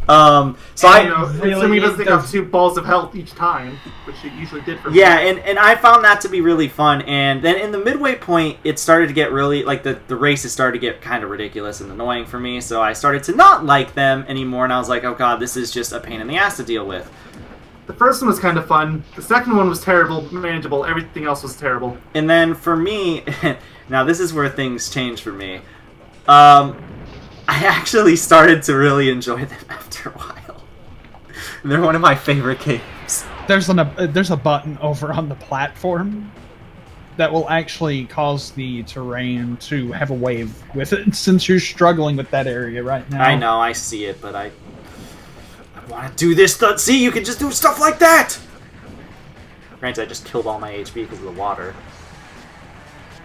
[SPEAKER 3] So assuming he doesn't take off 2 balls of health each time, which it usually did for me.
[SPEAKER 1] Yeah, and I found that to be really fun. And then in the midway point, it started to get really, like, the races started to get kind of ridiculous and annoying for me, so I started to not like them anymore, and I was like, oh god, this is just a pain in the ass to deal with.
[SPEAKER 3] The first one was kind of fun. The second one was terrible, manageable. Everything else was terrible.
[SPEAKER 1] And then for me, now this is where things change for me. I actually started to really enjoy them after a while. They're one of my favorite games.
[SPEAKER 2] There's a button over on the platform that will actually cause the terrain to have a wave with it, since you're struggling with that area right now.
[SPEAKER 1] I know, I see it, but I want to do this stuff. See, you can just do stuff like that! Granted, I just killed all my HP because of the water.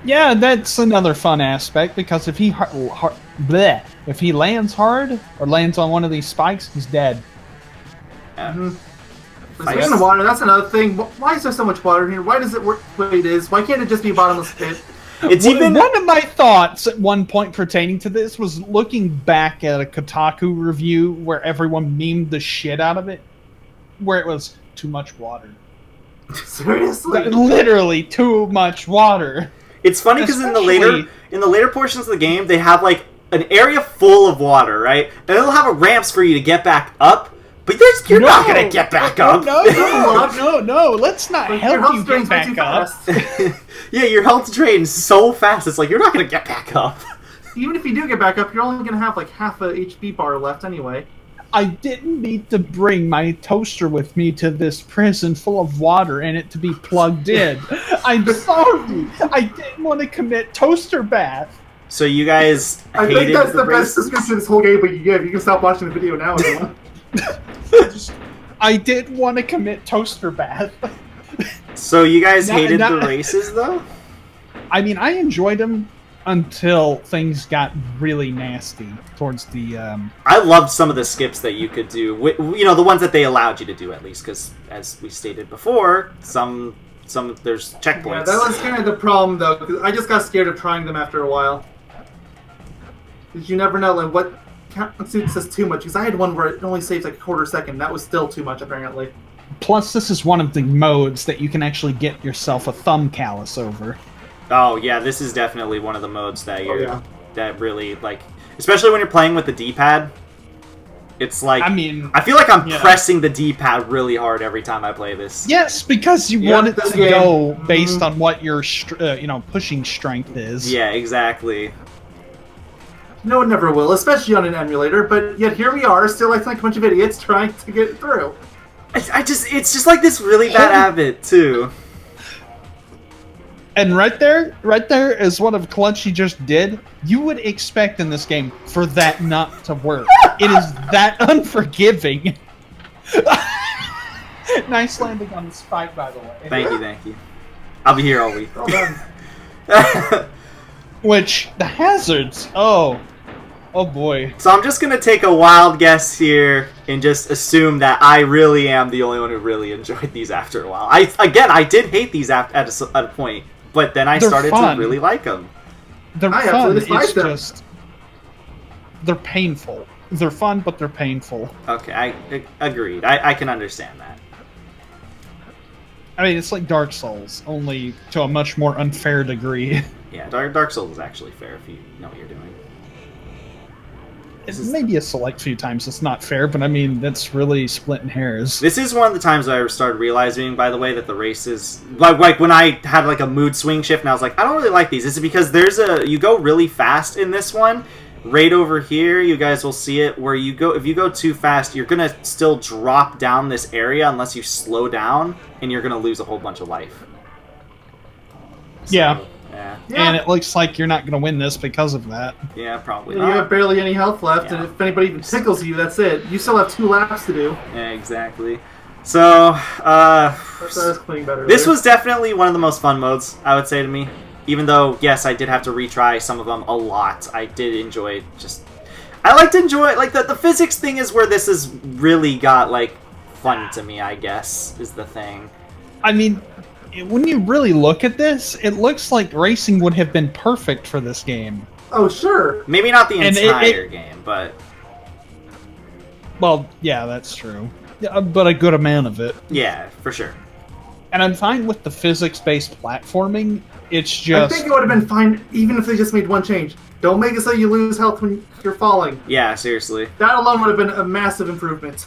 [SPEAKER 2] Yeah, that's another fun aspect, because if he if he lands hard or lands on one of these spikes, he's dead.
[SPEAKER 3] Speaking of water, that's another thing. Why is there so much water here? Why does it work the way it is? Why can't it just be a bottomless pit?
[SPEAKER 1] It's
[SPEAKER 2] one of my thoughts at one point pertaining to this was looking back at a Kotaku review where everyone memed the shit out of it, where it was too much water.
[SPEAKER 3] Seriously?
[SPEAKER 2] Literally too much water.
[SPEAKER 1] It's funny because in the later portions of the game, they have like an area full of water, right? And they'll have a ramps for you to get back up, but you're not gonna get back up.
[SPEAKER 2] No. Let's not help you get back up.
[SPEAKER 1] Yeah, your health drains so fast. It's like you're not gonna get back up.
[SPEAKER 3] Even if you do get back up, you're only gonna have like half a HP bar left anyway.
[SPEAKER 2] I didn't need to bring my toaster with me to this prison full of water and it to be plugged in. I'm sorry. I didn't want to commit toaster bath.
[SPEAKER 1] So you guys
[SPEAKER 3] I think that's the best description of this whole game we can give. You can stop watching the video now if you want.
[SPEAKER 2] I did want to commit toaster bath.
[SPEAKER 1] So you guys hated the races, though?
[SPEAKER 2] I mean, I enjoyed them until things got really nasty towards the...
[SPEAKER 1] I loved some of the skips that you could do. You know, the ones that they allowed you to do, at least, because, as we stated before, some there's checkpoints.
[SPEAKER 3] Yeah, that was kind of the problem, though, because I just got scared of trying them after a while. Because you never know, like, what suits us too much. Because I had one where it only saves, like, a quarter second. That was still too much, apparently.
[SPEAKER 2] Plus, this is one of the modes that you can actually get yourself a thumb callus over.
[SPEAKER 1] Oh yeah, this is definitely one of the modes that that really, like, especially when you're playing with the D-pad. It's like, I mean, I feel like I'm pressing the D-pad really hard every time I play this.
[SPEAKER 2] Yes, because you want it to go based on what your pushing strength is.
[SPEAKER 1] Yeah, exactly.
[SPEAKER 3] No one never will, especially on an emulator. But yet here we are, still like a bunch of idiots trying to get through.
[SPEAKER 1] It's just like this really bad habit too.
[SPEAKER 2] And right there is what of Clutchy just did. You would expect in this game for that not to work. It is that unforgiving. Nice landing on the spike, by the way.
[SPEAKER 1] Thank you. I'll be here all week.
[SPEAKER 3] Well done.
[SPEAKER 2] Which, the hazards, oh boy.
[SPEAKER 1] So I'm just gonna take a wild guess here and just assume that I really am the only one who really enjoyed these after a while. I did hate these at a point. But then I started to really like them.
[SPEAKER 2] They're fun. It's just they're painful. They're fun, but they're painful.
[SPEAKER 1] Okay, I agreed. I can understand that.
[SPEAKER 2] I mean, it's like Dark Souls, only to a much more unfair degree.
[SPEAKER 1] Yeah, Dark Souls is actually fair if you know what you're doing.
[SPEAKER 2] Maybe a select few times it's not fair, but I mean, that's really splitting hairs.
[SPEAKER 1] This is one of the times I started realizing, by the way, that the races... Like when I had like a mood swing shift and I was like, I don't really like these. It's because you go really fast in this one. Right over here, you guys will see it, where if you go too fast, you're going to still drop down this area unless you slow down, and you're going to lose a whole bunch of life. So,
[SPEAKER 2] yeah.
[SPEAKER 1] Yeah.
[SPEAKER 2] And it looks like you're not going to win this because of that.
[SPEAKER 1] Yeah, probably
[SPEAKER 3] not. You have barely any health left, and if anybody even tickles you, that's it. You still have 2 laps to do.
[SPEAKER 1] Yeah, exactly. So,
[SPEAKER 3] this was definitely
[SPEAKER 1] one of the most fun modes, I would say to me. Even though, yes, I did have to retry some of them a lot. I did enjoy I like to enjoy, like, the physics thing is where this has really got, like, fun to me, I guess, is the thing.
[SPEAKER 2] I mean, when you really look at this, it looks like racing would have been perfect for this game.
[SPEAKER 3] Oh, sure.
[SPEAKER 1] Maybe not the entire game, but...
[SPEAKER 2] Well, yeah, that's true. Yeah, but a good amount of it.
[SPEAKER 1] Yeah, for sure.
[SPEAKER 2] And I'm fine with the physics-based platforming. It's just...
[SPEAKER 3] I think it would have been fine even if they just made one change. Don't make it so you lose health when you're falling.
[SPEAKER 1] Yeah, seriously.
[SPEAKER 3] That alone would have been a massive improvement.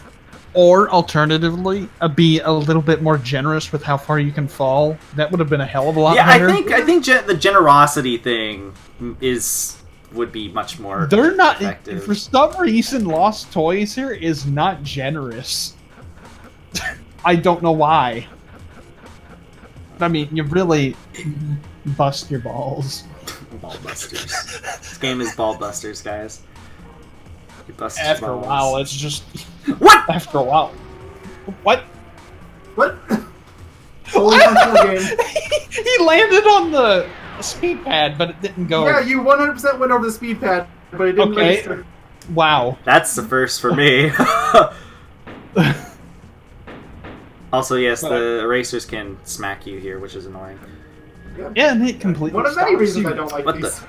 [SPEAKER 2] Or, alternatively, be a little bit more generous with how far you can fall. That would have been a hell of a lot better.
[SPEAKER 1] I think the generosity thing would be much more
[SPEAKER 2] They're not...
[SPEAKER 1] effective.
[SPEAKER 2] For some reason, Lost Toys here is not generous. I don't know why. I mean, you really bust your balls.
[SPEAKER 1] Ball busters. This game is ball busters, guys. You bust
[SPEAKER 2] After a
[SPEAKER 1] balls.
[SPEAKER 2] while, it's just...
[SPEAKER 1] What?
[SPEAKER 2] After a while. What?
[SPEAKER 3] What? Totally functional game.
[SPEAKER 2] He landed on the speed pad, but it didn't go...
[SPEAKER 3] Yeah, you 100% went over the speed pad, but it didn't register.
[SPEAKER 2] Wow.
[SPEAKER 1] That's the first for me. Also, yes, the erasers can smack you here, which is annoying.
[SPEAKER 2] Yeah, and it completely
[SPEAKER 3] One of many
[SPEAKER 2] stops
[SPEAKER 3] reasons
[SPEAKER 2] you.
[SPEAKER 3] I don't like
[SPEAKER 1] What
[SPEAKER 3] these.
[SPEAKER 1] the...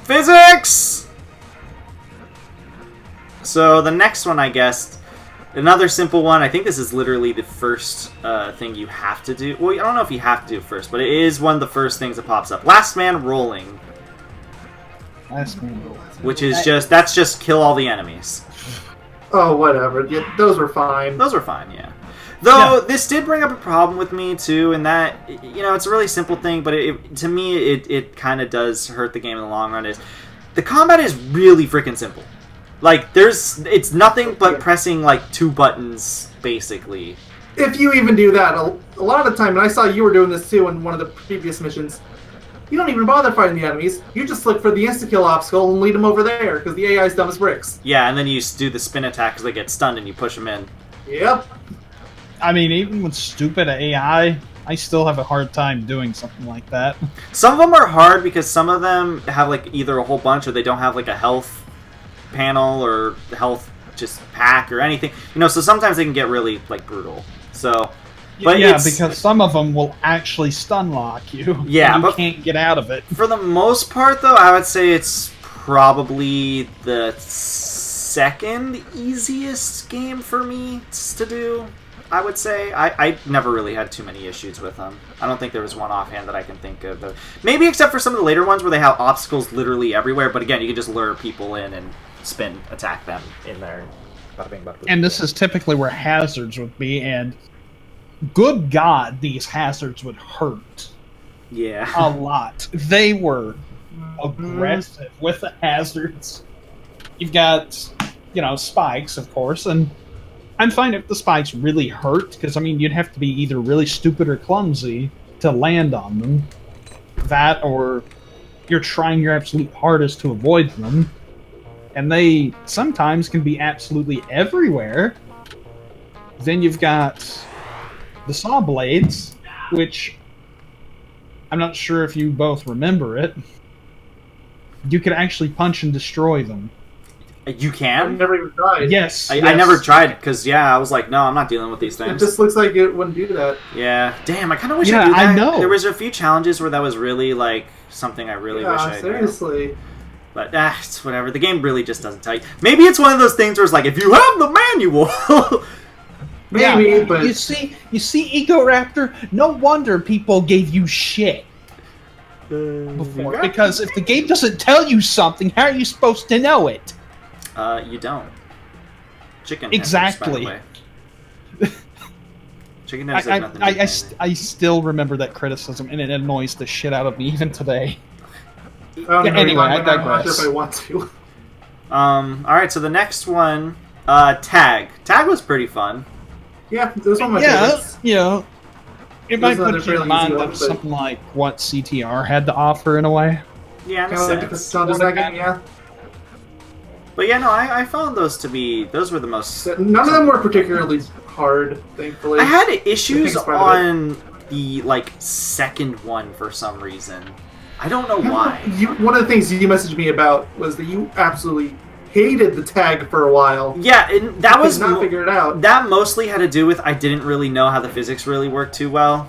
[SPEAKER 1] Physics! So, the next one, I guess, another simple one. I think this is literally the first thing you have to do. Well, I don't know if you have to do it first, but it is one of the first things that pops up. Last man rolling.
[SPEAKER 2] Last man.
[SPEAKER 1] Which is that's just kill all the enemies.
[SPEAKER 3] Oh, whatever. Yeah, those were fine.
[SPEAKER 1] Those were fine, yeah. Though, this did bring up a problem with me, too, in that, you know, it's a really simple thing, but to me, it kind of does hurt the game in the long run. Is the combat is really freaking simple. Like, it's nothing but pressing, like, 2 buttons, basically.
[SPEAKER 3] If you even do that, a lot of the time, and I saw you were doing this, too, in one of the previous missions, you don't even bother fighting the enemies. You just look for the insta-kill obstacle and lead them over there, because the AI is dumb as bricks.
[SPEAKER 1] Yeah, and then you do the spin attack because they get stunned and you push them in.
[SPEAKER 3] Yep.
[SPEAKER 2] I mean, even with stupid AI, I still have a hard time doing something like that.
[SPEAKER 1] Some of them are hard because some of them have, like, either a whole bunch or they don't have, like, a health panel or health just pack or anything. You know, so sometimes they can get really, like, brutal. So... But
[SPEAKER 2] yeah, because some of them will actually stun lock you.
[SPEAKER 1] Yeah,
[SPEAKER 2] and you
[SPEAKER 1] but
[SPEAKER 2] can't get out of it.
[SPEAKER 1] For the most part, though, I would say it's probably the second easiest game for me to do. I would say I never really had too many issues with them. I don't think there was one offhand that I can think of. Maybe except for some of the later ones where they have obstacles literally everywhere. But again, you can just lure people in and spin attack them in there.
[SPEAKER 2] And this is typically where hazards would be, and good God, these hazards would hurt.
[SPEAKER 1] Yeah.
[SPEAKER 2] A lot. They were aggressive with the hazards. You've got, you know, spikes, of course, and I'm fine if the spikes really hurt, because, I mean, you'd have to be either really stupid or clumsy to land on them. That, or you're trying your absolute hardest to avoid them. And they sometimes can be absolutely everywhere. Then you've got the saw blades, which I'm not sure if you both remember it. You could actually punch and destroy them.
[SPEAKER 1] You can?
[SPEAKER 3] I've never even tried.
[SPEAKER 2] Yes.
[SPEAKER 1] I never tried, because, yeah, I was like, no, I'm not dealing with these
[SPEAKER 3] It
[SPEAKER 1] things.
[SPEAKER 3] just looks like it wouldn't do that.
[SPEAKER 1] Yeah. Damn, I kind of wish
[SPEAKER 2] Yeah,
[SPEAKER 1] I knew that.
[SPEAKER 2] I know.
[SPEAKER 1] There was a few challenges where that was really, like, something I really wish I knew.
[SPEAKER 3] Seriously.
[SPEAKER 1] But, it's whatever. The game really just doesn't tell you. Maybe it's one of those things where it's like, if you have the manual...
[SPEAKER 3] Maybe, but...
[SPEAKER 2] You see, Ecoraptor, no wonder people gave you shit before. Because if the game doesn't tell you something, how are you supposed to know it?
[SPEAKER 1] You don't. Chicken tenders,
[SPEAKER 2] Exactly.
[SPEAKER 1] by the way. Chicken tenders has nothing to do with
[SPEAKER 2] I still remember that criticism, and it annoys the shit out of me even today.
[SPEAKER 3] Anyway,
[SPEAKER 2] I digress.
[SPEAKER 3] I'm not sure if I want to.
[SPEAKER 1] Alright, so the next one, Tag. Tag was pretty fun.
[SPEAKER 3] Yeah, it was one of my favorites.
[SPEAKER 2] You know, it might
[SPEAKER 3] another
[SPEAKER 2] put you in
[SPEAKER 3] fairly
[SPEAKER 2] mind
[SPEAKER 3] easy
[SPEAKER 2] that
[SPEAKER 3] one,
[SPEAKER 2] it's
[SPEAKER 3] but-
[SPEAKER 2] something like what CTR had to offer in a way.
[SPEAKER 1] Yeah, in a
[SPEAKER 3] Kind of like the
[SPEAKER 1] sense.
[SPEAKER 3] Counter Second, yeah.
[SPEAKER 1] But yeah, no, I found those were the most...
[SPEAKER 3] None of them were particularly hard, thankfully.
[SPEAKER 1] I had issues
[SPEAKER 3] I think it's part of
[SPEAKER 1] on the, like, second one for some reason. I don't know why.
[SPEAKER 3] One of the things you messaged me about was that you absolutely hated the tag for a while.
[SPEAKER 1] Yeah, and that was...
[SPEAKER 3] not figure it out.
[SPEAKER 1] That mostly had to do with I didn't really know how the physics really worked too well.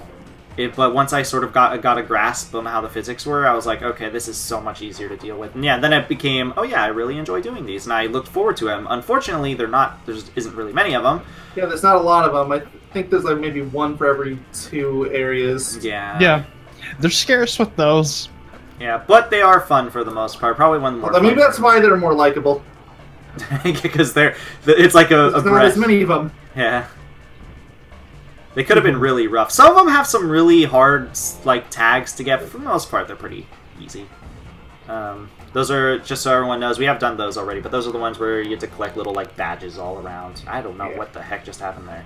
[SPEAKER 1] But once I sort of got a grasp on how the physics were, I was like, okay, this is so much easier to deal with. And yeah, then it became, oh yeah, I really enjoy doing these, and I looked forward to them. Unfortunately, there isn't really many of them.
[SPEAKER 3] Yeah, there's not a lot of them. I think there's like maybe one for every 2 areas.
[SPEAKER 1] Yeah.
[SPEAKER 2] Yeah. They're scarce with those.
[SPEAKER 1] Yeah, but they are fun for the most part. Probably one more.
[SPEAKER 3] Maybe that's why they're more likable.
[SPEAKER 1] Because it's like
[SPEAKER 3] there's not as many of them.
[SPEAKER 1] Yeah. They could have been really rough. Some of them have some really hard, like, tags to get, but for the most part, they're pretty easy. Those are, just so everyone knows, we have done those already, but those are the ones where you get to collect little, like, badges all around. I don't know what the heck just happened there.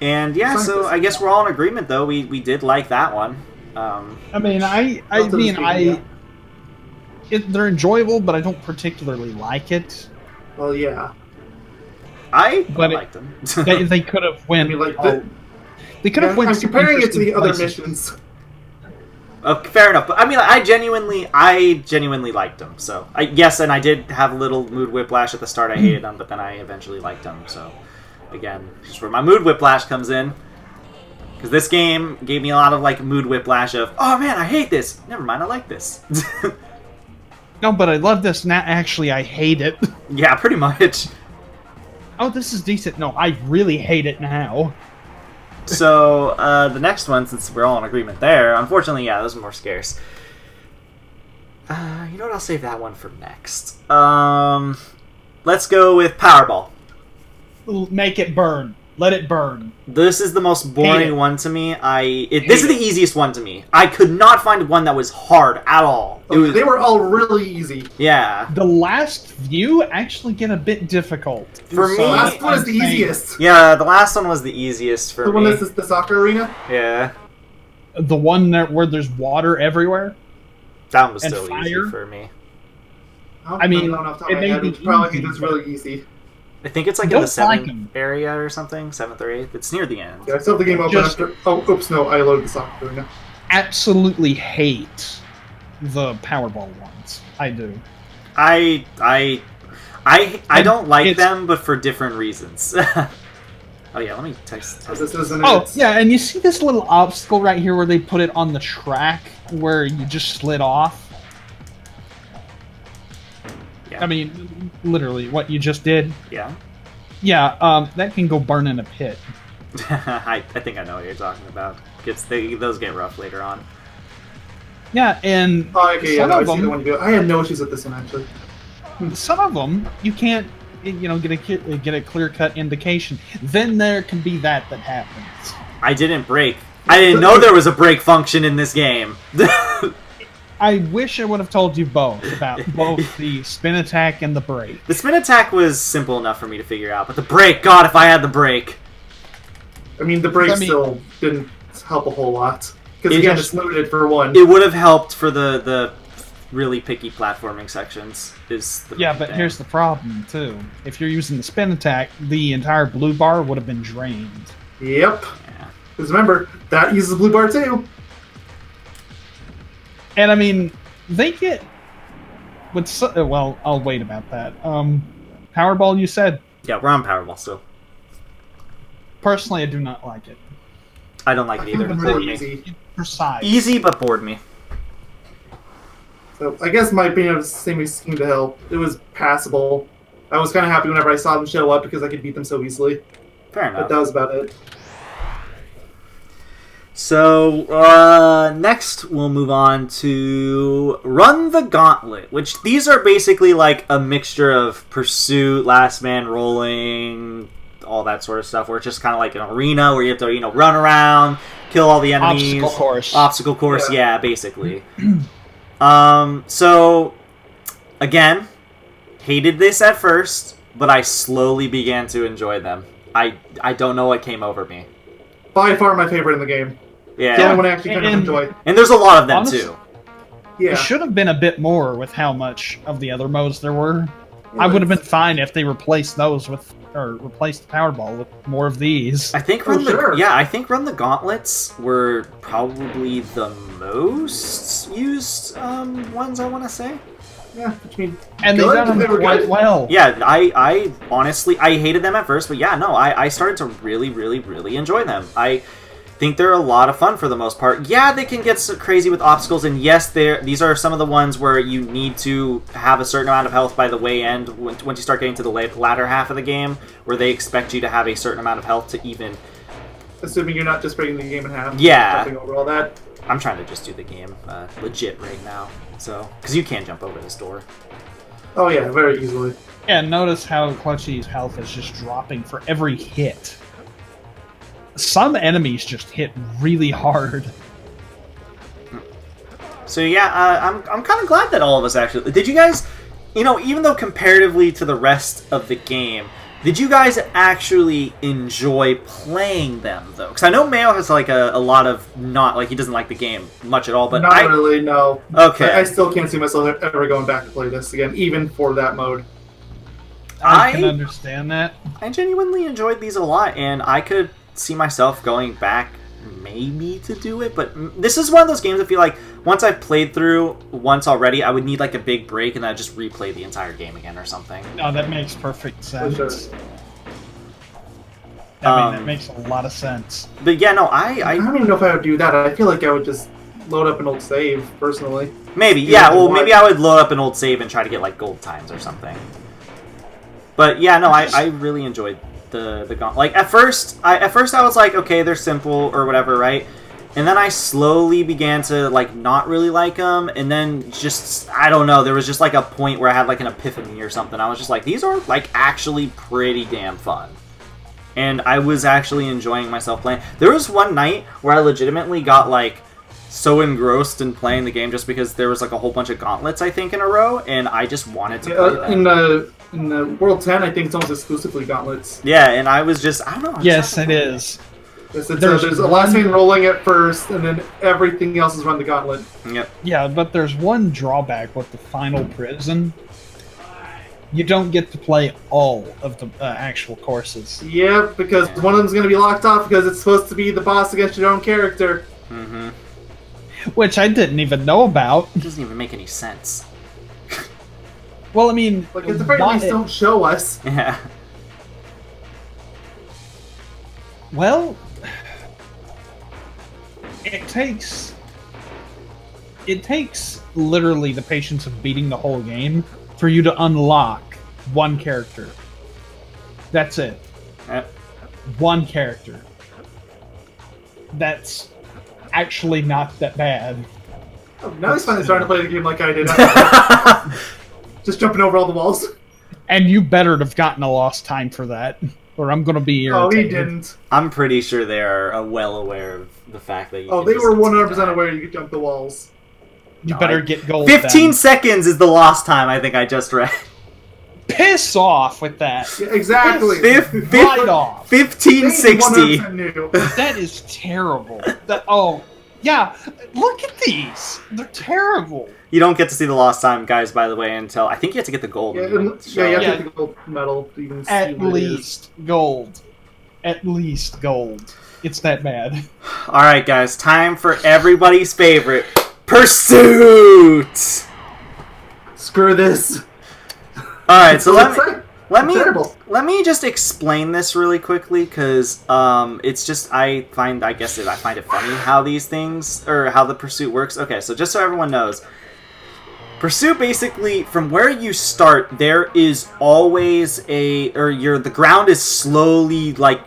[SPEAKER 1] And yeah, so I guess we're all in agreement, though. We did like that one.
[SPEAKER 2] They're enjoyable, but I don't particularly like it.
[SPEAKER 3] Well, yeah.
[SPEAKER 1] I liked them.
[SPEAKER 2] they could have went. They could have went.
[SPEAKER 3] I'm comparing it to the other missions.
[SPEAKER 1] Oh, fair enough. But I mean, I genuinely liked them. So yes, and I did have a little mood whiplash at the start. I hated them, but then I eventually liked them. So again, just where my mood whiplash comes in, because this game gave me a lot of like mood whiplash of, oh man, I hate this. Never mind, I like this.
[SPEAKER 2] No, but I love this. Now, actually, I hate it.
[SPEAKER 1] Yeah, pretty much.
[SPEAKER 2] Oh, this is decent. No, I really hate it now.
[SPEAKER 1] So, the next one, since we're all in agreement there, unfortunately, yeah, those are more scarce. You know what? I'll save that one for next. Let's go with Powerball.
[SPEAKER 2] Make it burn. Let it burn.
[SPEAKER 1] This is the most boring one to me. This is the easiest one to me. I could not find one that was hard at all.
[SPEAKER 3] They were all really easy.
[SPEAKER 1] Yeah.
[SPEAKER 2] The last few actually get a bit difficult.
[SPEAKER 1] For me,
[SPEAKER 3] the last one is the easiest.
[SPEAKER 1] Yeah, the last one was the easiest for me.
[SPEAKER 3] The one that's the soccer arena?
[SPEAKER 1] Yeah.
[SPEAKER 2] The one where there's water everywhere?
[SPEAKER 1] That one was still easy for me.
[SPEAKER 2] I mean,
[SPEAKER 3] it may be probably just really easy.
[SPEAKER 1] I think it's like in the 7th area or something, 7th or 8th. It's near the end.
[SPEAKER 3] Yeah, I still have the game open after... Oh, oops, no, I loaded the soccer arena.
[SPEAKER 2] Absolutely hate the Powerball ones. I do.
[SPEAKER 1] I don't like them, but for different reasons. Oh yeah, let me text
[SPEAKER 3] this.
[SPEAKER 2] Yeah, and you see this little obstacle right here where they put it on the track where you just slid off?
[SPEAKER 1] Yeah.
[SPEAKER 2] I mean, literally, what you just did.
[SPEAKER 1] Yeah.
[SPEAKER 2] Yeah, that can go burn in a pit.
[SPEAKER 1] I think I know what you're talking about. Those get rough later on.
[SPEAKER 2] Yeah, and
[SPEAKER 3] I had no issues with this one actually.
[SPEAKER 2] Some of them you can't, get a clear-cut indication. Then there can be that happens.
[SPEAKER 1] I didn't break. I didn't know there was a break function in this game.
[SPEAKER 2] I wish I would have told you both about both the spin attack and the break.
[SPEAKER 1] The spin attack was simple enough for me to figure out, but the break, God, if I had the break.
[SPEAKER 3] I mean, the break still didn't help a whole lot. Because you had to smooth it for one.
[SPEAKER 1] It would have helped for the really picky platforming sections.
[SPEAKER 2] But here's the problem, too. If you're using the spin attack, the entire blue bar would have been drained.
[SPEAKER 3] Yep. Because remember, that uses blue bar too.
[SPEAKER 2] And I mean, they get... well, I'll wait about that. Powerball, you said?
[SPEAKER 1] Yeah, we're on Powerball still.
[SPEAKER 2] Personally, I do not like it.
[SPEAKER 1] I don't like it either. It bored me.
[SPEAKER 2] Precise.
[SPEAKER 1] Easy, but bored me.
[SPEAKER 3] So, I guess my opinion of Same Scheme to Hell, it was passable. I was kind of happy whenever I saw them show up because I could beat them so easily.
[SPEAKER 1] Fair enough.
[SPEAKER 3] But that was about it.
[SPEAKER 1] So, next we'll move on to Run the Gauntlet, which these are basically like a mixture of Pursuit, Last Man Rolling, all that sort of stuff, where it's just kind of like an arena where you have to, run around, kill all the enemies. Obstacle course, yeah basically. So, again, hated this at first, but I slowly began to enjoy them. I don't know what came over me.
[SPEAKER 3] By far my favorite in the game.
[SPEAKER 1] Yeah.
[SPEAKER 3] The only one I actually kind of enjoy.
[SPEAKER 1] And there's a lot of them, too.
[SPEAKER 3] Yeah.
[SPEAKER 2] It should have been a bit more with how much of the other modes there were. Yeah, I would have been fine if they replaced those with or replace the Powerball with more of these.
[SPEAKER 1] I think Run the Gauntlets were probably the most used ones, I want to say.
[SPEAKER 3] Yeah, which means
[SPEAKER 2] and they done them quite well.
[SPEAKER 1] Yeah, I honestly, I hated them at first, but yeah, no, I started to really, really, really enjoy them. I think they're a lot of fun for the most part. Yeah, they can get so crazy with obstacles, and yes, these are some of the ones where you need to have a certain amount of health by the way end, once you start getting to the latter half of the game, where they expect you to have a certain amount of health to even...
[SPEAKER 3] Assuming you're not just breaking the game in half.
[SPEAKER 1] Yeah.
[SPEAKER 3] Jumping over all that.
[SPEAKER 1] I'm trying to just do the game legit right now, so... Because you can't jump over this door.
[SPEAKER 3] Oh yeah, very easily.
[SPEAKER 2] Yeah, notice how Clutchy's health is just dropping for every hit. Some enemies just hit really hard.
[SPEAKER 1] So yeah, I'm kind of glad that all of us actually... Did you guys... You know, even though comparatively to the rest of the game, did you guys actually enjoy playing them, though? Because I know Mayo has, like, a lot of not... Like, he doesn't like the game much at all, but
[SPEAKER 3] Not really, no.
[SPEAKER 1] Okay.
[SPEAKER 3] I still can't see myself ever going back to play this again, even for that mode.
[SPEAKER 2] I can understand that.
[SPEAKER 1] I genuinely enjoyed these a lot, and I could see myself going back maybe to do it, but this is one of those games I feel like once I've played through once already, I would need like a big break and then I'd just replay the entire game again or something.
[SPEAKER 2] No, that makes perfect sense.
[SPEAKER 3] For sure.
[SPEAKER 2] I mean, that makes a lot of sense.
[SPEAKER 1] But yeah, no,
[SPEAKER 3] I don't even know if I would do that. I feel like I would just load up an old save, personally.
[SPEAKER 1] Maybe, yeah, well, maybe I would load up an old save and try to get like gold times or something. But yeah, no, I really enjoyed the Gauntlet. Like at first I was like, okay, they're simple or whatever, right? And then I slowly began to like not really like them, and then just I don't know, there was just like a point where I had like an epiphany or something. I was just like, these are like actually pretty damn fun. And I was actually enjoying myself playing. There was one night where I legitimately got like so engrossed in playing the game just because there was like a whole bunch of gauntlets, I think, in a row, and I just wanted to play them.
[SPEAKER 3] In the World 10, I think it's almost exclusively gauntlets.
[SPEAKER 1] Yeah, and I was just, I don't know.
[SPEAKER 2] Yes, it is.
[SPEAKER 3] There's a last main rolling at first, and then everything else is run the gauntlet.
[SPEAKER 1] Yep.
[SPEAKER 2] Yeah, but there's one drawback with the final prison. You don't get to play all of the actual courses.
[SPEAKER 3] Yeah, because one of them's going to be locked off because it's supposed to be the boss against your own character.
[SPEAKER 1] Mm-hmm.
[SPEAKER 2] Which I didn't even know about.
[SPEAKER 1] It doesn't even make any sense.
[SPEAKER 2] Well, I mean...
[SPEAKER 3] Like, at the very least, don't show us.
[SPEAKER 1] Yeah.
[SPEAKER 2] Well... It takes literally the patience of beating the whole game for you to unlock one character. That's it.
[SPEAKER 1] Yep.
[SPEAKER 2] One character. That's actually not that bad.
[SPEAKER 3] Oh, now he's finally starting to play the game like I did. Just jumping over all the walls.
[SPEAKER 2] And you better have gotten a lost time for that, or I'm going to be irritated.
[SPEAKER 3] Oh, he didn't.
[SPEAKER 1] I'm pretty sure they are well aware of the fact that you
[SPEAKER 3] they were 100% aware you could jump the walls.
[SPEAKER 2] You better get gold
[SPEAKER 1] 15
[SPEAKER 2] then.
[SPEAKER 1] seconds is the lost time, I think I just read.
[SPEAKER 2] Piss off with that.
[SPEAKER 3] Yeah, exactly.
[SPEAKER 2] Right off.
[SPEAKER 1] 1560.
[SPEAKER 2] That is terrible. Yeah, look at these. They're terrible.
[SPEAKER 1] You don't get to see the lost time, guys, by the way, until... I think you have to get the gold.
[SPEAKER 3] You have to get the gold medal. To even see
[SPEAKER 2] At
[SPEAKER 3] what
[SPEAKER 2] least gold. At least gold. It's that bad.
[SPEAKER 1] Alright, guys, time for everybody's favorite, Pursuit!
[SPEAKER 3] Screw this.
[SPEAKER 1] Alright, so let me just explain this really quickly, because it's just, I find it funny how these things, or how the Pursuit works. Okay, so just so everyone knows, Pursuit basically, from where you start, there is always the ground is slowly, like,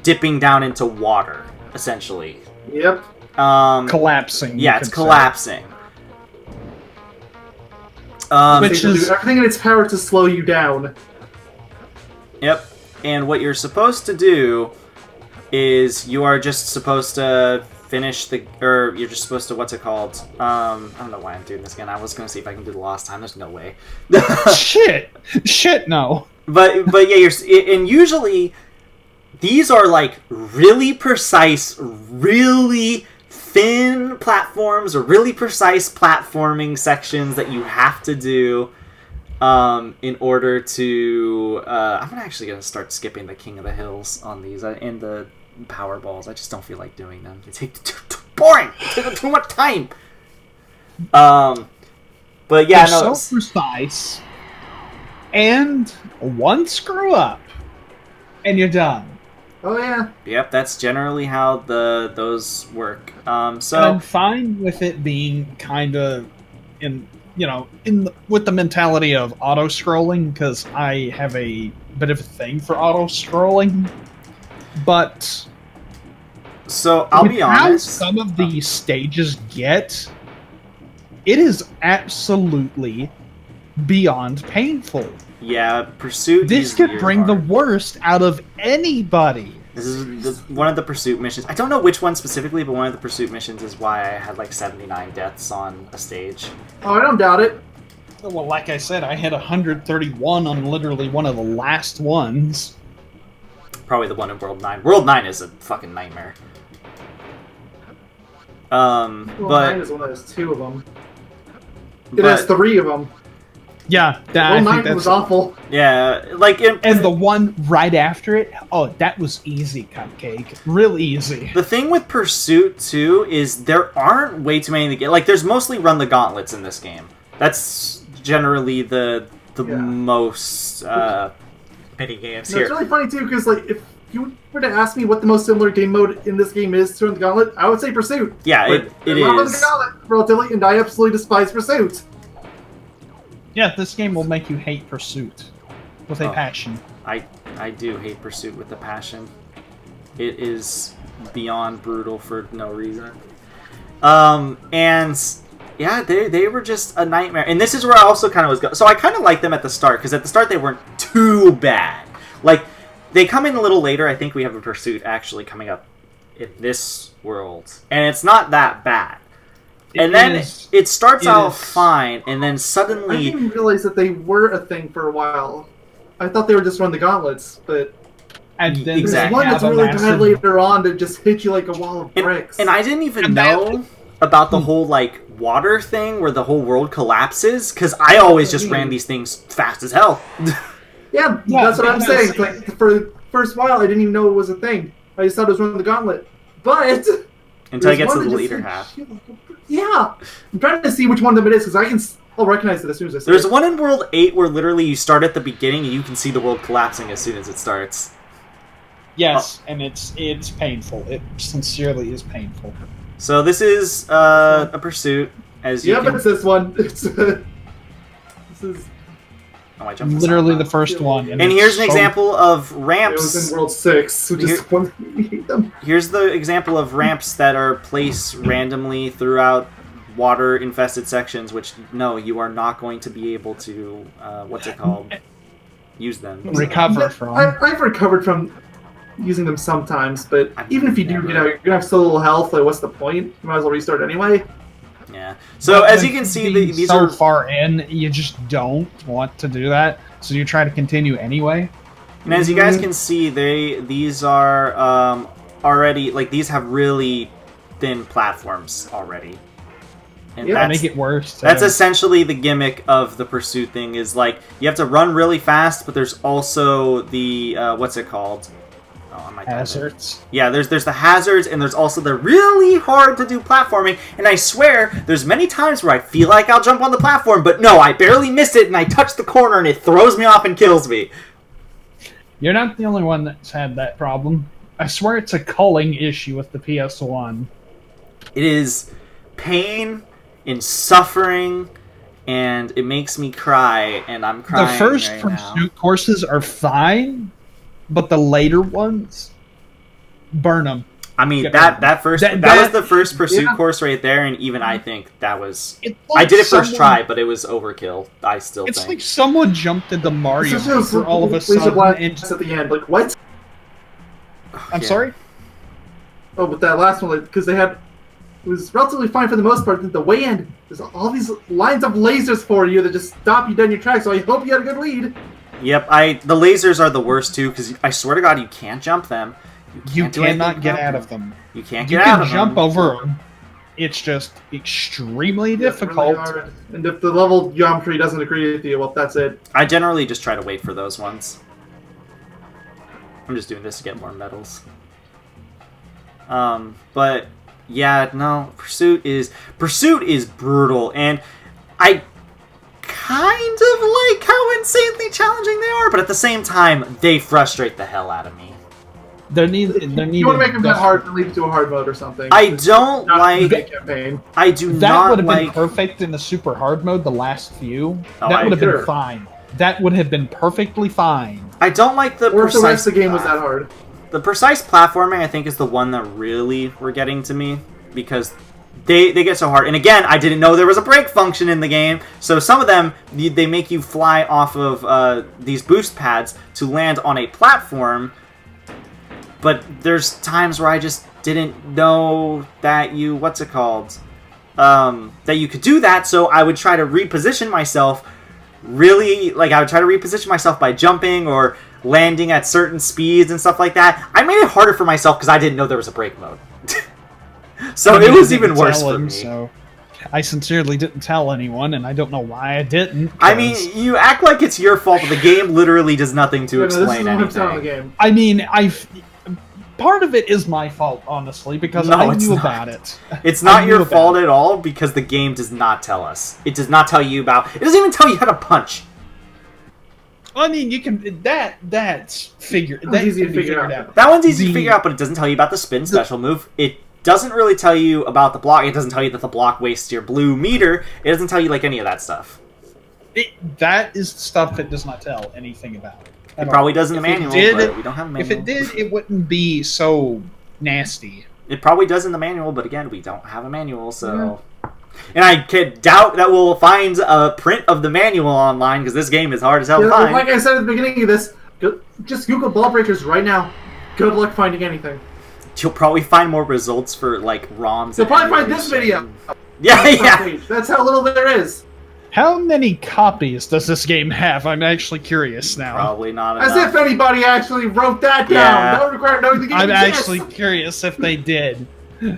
[SPEAKER 1] dipping down into water, essentially.
[SPEAKER 3] Yep.
[SPEAKER 2] Collapsing.
[SPEAKER 1] Yeah, it's collapsing.
[SPEAKER 3] Which is everything in its power to slow you down.
[SPEAKER 1] Yep. And what you're supposed to do is you are just supposed to finish you're just supposed to, what's it called? I don't know why I'm doing this again. I was going to see if I can do the lost time. There's no way.
[SPEAKER 2] Shit, no.
[SPEAKER 1] But yeah, and usually these are like really precise, really thin platforms or really precise platforming sections that you have to do. in order to... I'm actually going to start skipping the King of the Hills on these and the Power Balls. I just don't feel like doing them. They take too boring! They take too much time! But yeah,
[SPEAKER 2] They're so precise. And one screw up, and you're done.
[SPEAKER 3] Oh yeah.
[SPEAKER 1] Yep, that's generally how those work. So
[SPEAKER 2] and I'm fine with it being kind of with the mentality of auto scrolling, because I have a bit of a thing for auto scrolling. But
[SPEAKER 1] so I'll be honest.
[SPEAKER 2] How some of these stages get, it is absolutely beyond painful.
[SPEAKER 1] Yeah, Pursuit.
[SPEAKER 2] This could bring the worst out of anybody.
[SPEAKER 1] This is one of the Pursuit missions. I don't know which one specifically, but one of the Pursuit missions is why I had like 79 deaths on a stage.
[SPEAKER 3] Oh, I don't doubt it.
[SPEAKER 2] Well, like I said, I had 131 on literally one of the last ones.
[SPEAKER 1] Probably the one in World 9. World 9 is a fucking nightmare.
[SPEAKER 3] World
[SPEAKER 1] but
[SPEAKER 3] 9 is one that has 2 of them. It has 3 of them.
[SPEAKER 2] Yeah,
[SPEAKER 3] World 9 was awful.
[SPEAKER 1] Yeah, like
[SPEAKER 2] and the one right after it, oh, that was easy, Cupcake, real easy.
[SPEAKER 1] The thing with Pursuit too is there aren't way too many in the game. Like, there's mostly run the gauntlets in this game. That's generally the most mini games here.
[SPEAKER 3] It's really funny too, because like if you were to ask me what the most similar game mode in this game is to Run the Gauntlet, I would say Pursuit.
[SPEAKER 1] Yeah, it is.
[SPEAKER 3] Run the Gauntlet relatively, and I absolutely despise Pursuit.
[SPEAKER 2] Yeah, this game will make you hate Pursuit with a passion.
[SPEAKER 1] I do hate Pursuit with a passion. It is beyond brutal for no reason. And yeah, they were just a nightmare. And this is where I also kind of was going. So I kind of liked them at the start, because at the start they weren't too bad. Like, they come in a little later. I think we have a Pursuit actually coming up in this world, and it's not that bad. And then it starts out fine, and then suddenly...
[SPEAKER 3] I didn't even realize that they were a thing for a while. I thought they were just Run the Gauntlets, but...
[SPEAKER 2] And then
[SPEAKER 3] there's one that's really bad later on to just hit you like a wall of bricks.
[SPEAKER 1] And I didn't even know about the whole, like, water thing where the whole world collapses, because I always just ran these things fast as hell.
[SPEAKER 3] Yeah, that's what I'm saying. Like, for the first while, I didn't even know it was a thing. I just thought it was Run the Gauntlet. But...
[SPEAKER 1] Until I get to the later half.
[SPEAKER 3] Yeah! I'm trying to see which one of them it is, because I'll recognize it as soon as I see it.
[SPEAKER 1] There's one in World 8 where literally you start at the beginning and you can see the world collapsing as soon as it starts.
[SPEAKER 2] Yes, and it's painful. It sincerely is painful.
[SPEAKER 1] So this is a Pursuit, as you can...
[SPEAKER 3] but it's this one. This is...
[SPEAKER 1] Oh, I jumped
[SPEAKER 2] literally the first one.
[SPEAKER 1] And here's an example of ramps.
[SPEAKER 3] It was in World 6, which is one we hate them.
[SPEAKER 1] Here's the example of ramps that are placed randomly throughout water-infested sections, which, no, you are not going to be able to, use them.
[SPEAKER 2] Recover from.
[SPEAKER 3] I've recovered from using them sometimes, but even if you do get out, you're going to have so little health, like, what's the point? You might as well restart anyway.
[SPEAKER 1] Yeah. So as you can see, these
[SPEAKER 2] so
[SPEAKER 1] are
[SPEAKER 2] far in, you just don't want to do that. So you try to continue anyway.
[SPEAKER 1] And as you guys can see, these are already, like, these have really thin platforms already. And
[SPEAKER 2] yeah, make it worse.
[SPEAKER 1] That's essentially the gimmick of the Pursuit thing. Is like you have to run really fast, but there's also the what's it called?
[SPEAKER 2] Hazards.
[SPEAKER 1] Yeah, there's the hazards, and there's also the really hard to do platforming. And I swear, there's many times where I feel like I'll jump on the platform, but no, I barely miss it, and I touch the corner, and it throws me off and kills me.
[SPEAKER 2] You're not the only one that's had that problem. I swear it's a culling issue with the PS1.
[SPEAKER 1] It is pain and suffering, and it makes me cry, and I'm crying.
[SPEAKER 2] The first
[SPEAKER 1] right
[SPEAKER 2] Pursuit courses are fine. But the later ones, burn them.
[SPEAKER 1] I mean, that was the first Pursuit course right there, and even I think that was... I did it first try, but it was overkill, I still think.
[SPEAKER 2] It's like someone jumped into Mario for all of a sudden...
[SPEAKER 3] at the end, like, what?
[SPEAKER 2] I'm sorry?
[SPEAKER 3] Oh, but that last one, because they had... It was relatively fine for the most part. At the way end, there's all these lines of lasers for you that just stop you dead in your tracks, so I hope you had a good lead.
[SPEAKER 1] Yep, the lasers are the worst too, because I swear to God, you can't jump them.
[SPEAKER 2] You cannot get out of them.
[SPEAKER 1] You can't get out of them.
[SPEAKER 2] You can jump over them. It's just extremely
[SPEAKER 3] Really
[SPEAKER 2] difficult.
[SPEAKER 3] hard. And if the level geometry doesn't agree with you, well, that's it.
[SPEAKER 1] I generally just try to wait for those ones. I'm just doing this to get more medals. But yeah, no, Pursuit is brutal, and I kind of like how insanely challenging they are, but at the same time, they frustrate the hell out of me.
[SPEAKER 2] You want
[SPEAKER 3] to make them that hard and leave it to a hard mode or something.
[SPEAKER 1] I don't like...
[SPEAKER 3] campaign.
[SPEAKER 1] I do
[SPEAKER 2] that
[SPEAKER 1] not
[SPEAKER 2] would have
[SPEAKER 1] like...
[SPEAKER 2] been perfect in the super hard mode, the last few.
[SPEAKER 1] Oh,
[SPEAKER 2] that would have
[SPEAKER 3] sure.
[SPEAKER 2] been fine. That would have been perfectly fine.
[SPEAKER 1] I don't like the
[SPEAKER 3] Or if
[SPEAKER 1] precise...
[SPEAKER 3] the rest of the game was that hard.
[SPEAKER 1] The precise platforming, I think, is the one that really were getting to me, because they get so hard. And again, I didn't know there was a break function in the game, so some of them, they make you fly off of these boost pads to land on a platform, but there's times where I just didn't know that you, what's it called? That you could do that, so I would try to reposition myself really, like, I would try to reposition myself by jumping or landing at certain speeds and stuff like that. I made it harder for myself because I didn't know there was a break mode. So it was even worse for me.
[SPEAKER 2] So I sincerely didn't tell anyone, and I don't know why I didn't.
[SPEAKER 1] I mean, you act like it's your fault, but the game literally does nothing to explain anything.
[SPEAKER 3] Game.
[SPEAKER 2] I mean, part of it is my fault, honestly, because
[SPEAKER 1] No,
[SPEAKER 2] I
[SPEAKER 1] it's
[SPEAKER 2] knew
[SPEAKER 1] not.
[SPEAKER 2] about it.
[SPEAKER 1] It's not your
[SPEAKER 2] about
[SPEAKER 1] fault
[SPEAKER 2] it.
[SPEAKER 1] at all because the game does not tell us. It does not tell you about... It doesn't even tell you how to punch.
[SPEAKER 2] I mean, you can... That's
[SPEAKER 3] easy to
[SPEAKER 2] can be
[SPEAKER 3] figure
[SPEAKER 2] figured
[SPEAKER 3] out.
[SPEAKER 2] out.
[SPEAKER 1] That one's easy to figure out, but it doesn't tell you about the spin special move. It doesn't really tell you about the block. It doesn't tell you that the block wastes your blue meter. It doesn't tell you, like, any of that stuff.
[SPEAKER 2] That is stuff it does not tell anything about.
[SPEAKER 1] It probably does in the manual, but we don't have a manual.
[SPEAKER 2] If it did, it wouldn't be so nasty.
[SPEAKER 1] It probably does in the manual, but again, we don't have a manual, so... Yeah. And I could doubt that we'll find a print of the manual online, because this game is hard as hell to find.
[SPEAKER 3] Like I said at the beginning of this, just Google ball breakers right now. Good luck finding anything.
[SPEAKER 1] You'll probably find more results for, like, ROMs.
[SPEAKER 3] You'll probably find this video.
[SPEAKER 1] Yeah.
[SPEAKER 3] That's how little there is.
[SPEAKER 2] How many copies does this game have? I'm actually curious now.
[SPEAKER 1] Probably not enough.
[SPEAKER 3] As if anybody actually wrote that down.
[SPEAKER 1] Yeah.
[SPEAKER 3] That would require knowing the game
[SPEAKER 2] I'm
[SPEAKER 3] exists.
[SPEAKER 2] actually curious if they did.
[SPEAKER 1] Yeah,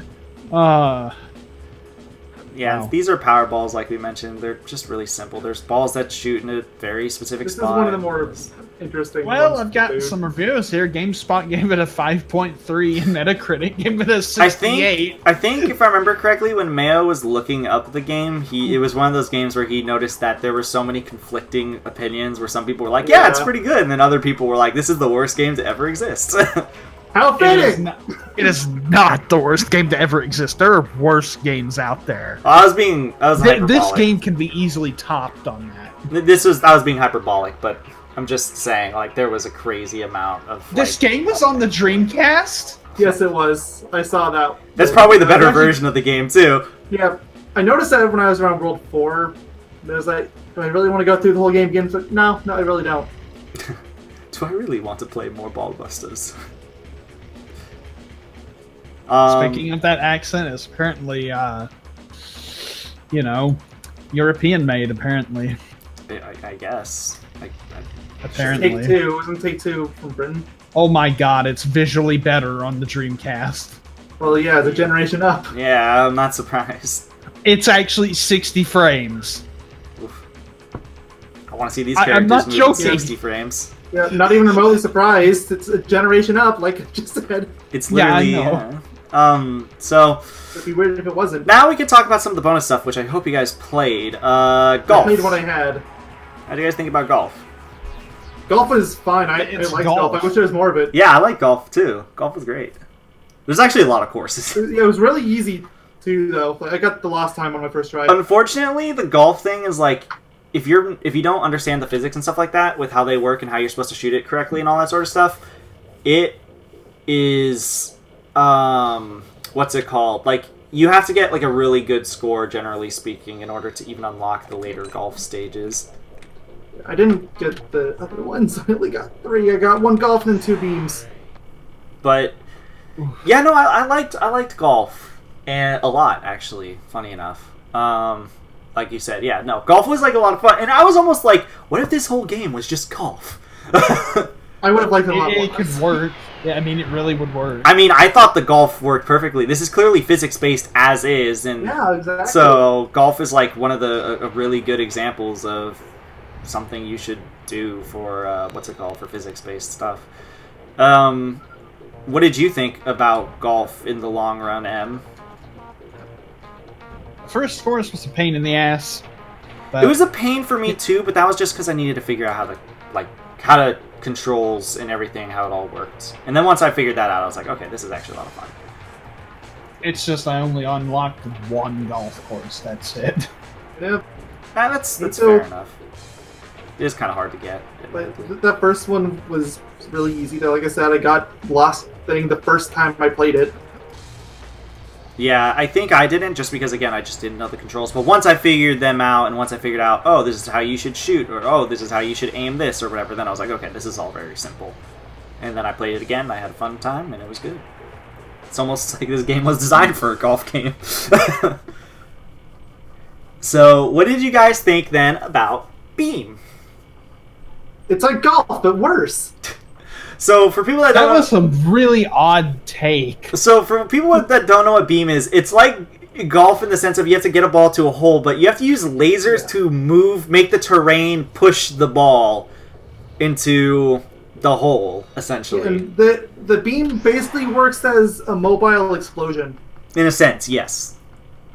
[SPEAKER 2] Wow.
[SPEAKER 1] These are power balls, like we mentioned. They're just really simple. There's balls that shoot in a very specific
[SPEAKER 3] This
[SPEAKER 1] spot.
[SPEAKER 3] is one of the more interesting
[SPEAKER 2] Well,
[SPEAKER 3] ones
[SPEAKER 2] I've got
[SPEAKER 3] to do.
[SPEAKER 2] some reviews here. GameSpot gave it a 5.3, and Metacritic gave it a 68.
[SPEAKER 1] I think if I remember correctly, when Mayo was looking up the game, it was one of those games where he noticed that there were so many conflicting opinions. Where some people were like, "Yeah, it's pretty good," and then other people were like, "This is the worst game to ever exist."
[SPEAKER 3] How fitting!
[SPEAKER 2] It is not the worst game to ever exist. There are worse games out there.
[SPEAKER 1] I was hyperbolic.
[SPEAKER 2] This game can be easily topped on that.
[SPEAKER 1] I was being hyperbolic, but I'm just saying, like, there was a crazy amount of.
[SPEAKER 2] This
[SPEAKER 1] like,
[SPEAKER 2] game was on the Dreamcast?
[SPEAKER 3] Yes, it was. I saw that.
[SPEAKER 1] That's probably the better
[SPEAKER 3] Actually,
[SPEAKER 1] version of the game too.
[SPEAKER 3] Yeah, I noticed that when I was around World 4. I was like, do I really want to go through the whole game again? But no, I really don't.
[SPEAKER 1] Do I really want to play more Ballbusters?
[SPEAKER 2] Speaking of that accent, it's apparently, European made, apparently.
[SPEAKER 1] I guess.
[SPEAKER 2] Apparently.
[SPEAKER 3] Take-Two. Wasn't Take-Two from Britain?
[SPEAKER 2] Oh my god, it's visually better on the Dreamcast.
[SPEAKER 3] Well, yeah, the generation up.
[SPEAKER 1] Yeah, I'm not surprised.
[SPEAKER 2] It's actually 60 frames.
[SPEAKER 1] Oof. I want to see these
[SPEAKER 2] I'm
[SPEAKER 1] characters
[SPEAKER 2] not
[SPEAKER 1] move
[SPEAKER 2] joking.
[SPEAKER 1] in 60 frames.
[SPEAKER 3] Yeah, not even remotely surprised. It's a generation up, like I just said.
[SPEAKER 1] It's literally...
[SPEAKER 2] Yeah, I know.
[SPEAKER 1] So...
[SPEAKER 3] It'd be weird if it wasn't.
[SPEAKER 1] Now we can talk about some of the bonus stuff, which I hope you guys played. Golf.
[SPEAKER 3] I played what I had.
[SPEAKER 1] How do you guys think about golf?
[SPEAKER 3] Golf is fine. I
[SPEAKER 2] It's
[SPEAKER 3] like
[SPEAKER 2] golf.
[SPEAKER 3] golf. I wish there was more of it.
[SPEAKER 1] Yeah, I like golf too. Golf is great. There's actually a lot of courses.
[SPEAKER 3] Yeah, it was really easy too, though. Like, I got the lost time on my first try.
[SPEAKER 1] Unfortunately, the golf thing is like, if you don't understand the physics and stuff like that, with how they work and how you're supposed to shoot it correctly and all that sort of stuff, it is what's it called? Like, you have to get like a really good score, generally speaking, in order to even unlock the later golf stages.
[SPEAKER 3] I didn't get the other ones. I only got 3. I got 1 golf and then 2 beams.
[SPEAKER 1] But yeah, no, I liked golf and a lot, actually. Funny enough, like you said, yeah, no, golf was like a lot of fun, and I was almost like, what if this whole game was just golf?
[SPEAKER 3] I would have liked it a lot more.
[SPEAKER 2] It could work. Yeah, I mean, it really would work.
[SPEAKER 1] I mean, I thought the golf worked perfectly. This is clearly physics-based as is, and
[SPEAKER 3] Yeah, exactly.
[SPEAKER 1] so golf is like one of the really good examples of something you should do for what's it called, for physics-based stuff. What did you think about golf in the long run, Em?
[SPEAKER 2] First course was a pain in the ass. But
[SPEAKER 1] It was a pain for me too, but that was just because I needed to figure out how to controls and everything, how it all worked. And then once I figured that out, I was like, okay, this is actually a lot of fun.
[SPEAKER 2] It's just I only unlocked one golf course. That's it.
[SPEAKER 3] Yep.
[SPEAKER 1] That's
[SPEAKER 3] So-
[SPEAKER 1] fair enough. It is kind of hard to get.
[SPEAKER 3] But that first one was really easy though. Like I said, I got lost the first time I played it.
[SPEAKER 1] Yeah, I think I didn't, just because, again, I just didn't know the controls. But once I figured them out, and once I figured out, oh, this is how you should shoot, or oh, this is how you should aim this, or whatever, then I was like, okay, this is all very simple. And then I played it again, I had a fun time, and it was good. It's almost like this game was designed for a golf game. So, what did you guys think, then, about Beam?
[SPEAKER 3] It's like golf, but worse.
[SPEAKER 1] So, for people that
[SPEAKER 2] That
[SPEAKER 1] don't
[SPEAKER 2] was a really odd take.
[SPEAKER 1] So for people that don't know what Beam is, it's like golf in the sense of you have to get a ball to a hole, but you have to use lasers to make the terrain push the ball into the hole, essentially.
[SPEAKER 3] And the beam basically works as a mobile explosion.
[SPEAKER 1] In a sense, yes.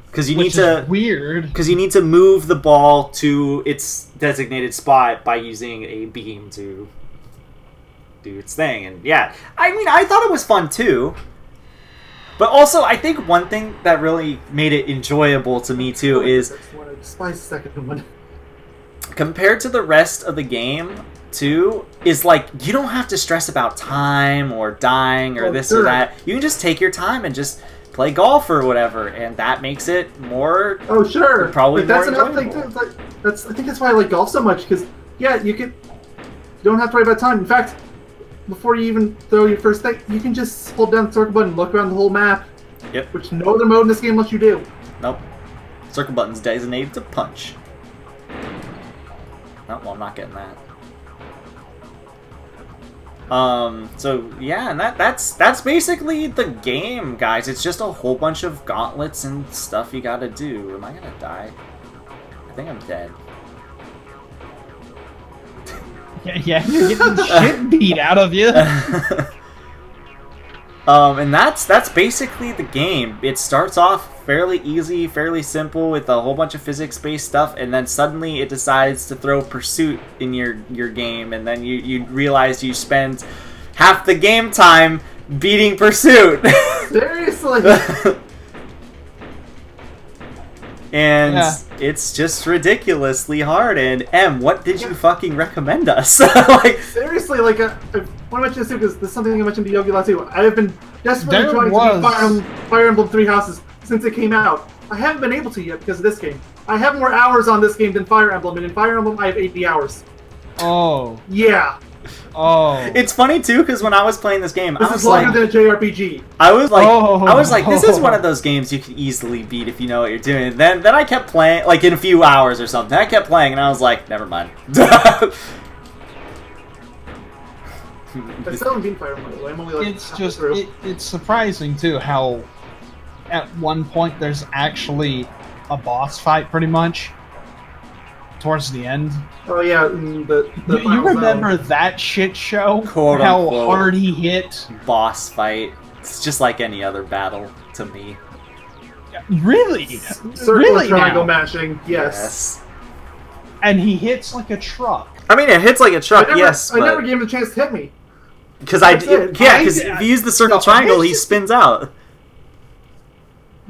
[SPEAKER 1] Because you
[SPEAKER 2] Which
[SPEAKER 1] need
[SPEAKER 2] is
[SPEAKER 1] to
[SPEAKER 2] weird.
[SPEAKER 1] because you need to move the ball to its designated spot by using a beam to do its thing. And yeah, I mean, I thought it was fun too. But also, I think one thing that really made it enjoyable to me too is
[SPEAKER 3] I despise the second one.
[SPEAKER 1] compared to the rest of the game too, is like you don't have to stress about time or dying or this or that. You can just take your time and just play golf or whatever, and that makes it more.
[SPEAKER 3] Oh sure,
[SPEAKER 1] Probably
[SPEAKER 3] but that's
[SPEAKER 1] more
[SPEAKER 3] another thing too. It's like, I think that's why I like golf so much, because yeah, you don't have to worry about time. In fact, before you even throw your first thing, you can just hold down the circle button, look around the whole map.
[SPEAKER 1] Yep.
[SPEAKER 3] Which no other mode in this game lets you do.
[SPEAKER 1] Nope. Circle button's designated to punch. Oh, well, I'm not getting that. So yeah, and that's basically the game, guys. It's just a whole bunch of gauntlets and stuff you gotta do. Am I gonna die? I think I'm dead.
[SPEAKER 2] Yeah, you're getting the shit beat out of you.
[SPEAKER 1] And that's basically the game. It starts off fairly easy, fairly simple with a whole bunch of physics-based stuff, and then suddenly it decides to throw Pursuit in your game, and then you realize you spend half the game time beating Pursuit.
[SPEAKER 3] Seriously.
[SPEAKER 1] And
[SPEAKER 2] Yeah.
[SPEAKER 1] it's just ridiculously hard. And Em, what did you fucking recommend us? Like,
[SPEAKER 3] Seriously, like, I want to mention this too, because there's something I mentioned to Yogi last week. I have been desperately
[SPEAKER 2] There
[SPEAKER 3] trying
[SPEAKER 2] was-
[SPEAKER 3] to beat Fire Emblem Three Houses since it came out. I haven't been able to yet because of this game. I have more hours on this game than Fire Emblem, and in Fire Emblem I have 80 hours.
[SPEAKER 2] Oh.
[SPEAKER 3] Yeah,
[SPEAKER 2] Oh.
[SPEAKER 1] it's funny too, because when I was playing this game,
[SPEAKER 3] this
[SPEAKER 1] I
[SPEAKER 3] is
[SPEAKER 1] was
[SPEAKER 3] longer
[SPEAKER 1] like,
[SPEAKER 3] than a JRPG.
[SPEAKER 1] I was like,
[SPEAKER 2] Oh.
[SPEAKER 1] this is one of those games you can easily beat if you know what you're doing. Then I kept playing, like in a few hours or something. I kept playing, and I was like, never mind.
[SPEAKER 3] I still haven't beaten Fire Emblem. I'm only like
[SPEAKER 2] It's
[SPEAKER 3] halfway
[SPEAKER 2] just
[SPEAKER 3] through.
[SPEAKER 2] it's surprising too how at one point there's actually a boss fight pretty much towards the end.
[SPEAKER 3] Oh yeah, the
[SPEAKER 2] You
[SPEAKER 3] final
[SPEAKER 2] remember
[SPEAKER 3] zone.
[SPEAKER 2] that shit show?
[SPEAKER 1] Quote,
[SPEAKER 2] how
[SPEAKER 1] unquote.
[SPEAKER 2] hard he hit?
[SPEAKER 1] Boss fight. It's just like any other battle to me.
[SPEAKER 2] Really?
[SPEAKER 3] Circle
[SPEAKER 2] Really
[SPEAKER 3] triangle
[SPEAKER 2] now?
[SPEAKER 3] mashing. Yes.
[SPEAKER 2] And he hits like a truck.
[SPEAKER 1] I mean, it hits like a truck,
[SPEAKER 3] I
[SPEAKER 1] yes,
[SPEAKER 3] never
[SPEAKER 1] but
[SPEAKER 3] gave him a chance to hit me.
[SPEAKER 1] because
[SPEAKER 3] That's it.
[SPEAKER 1] if you use the circle
[SPEAKER 2] No,
[SPEAKER 1] triangle,
[SPEAKER 2] it's
[SPEAKER 1] he
[SPEAKER 2] just-
[SPEAKER 1] spins out.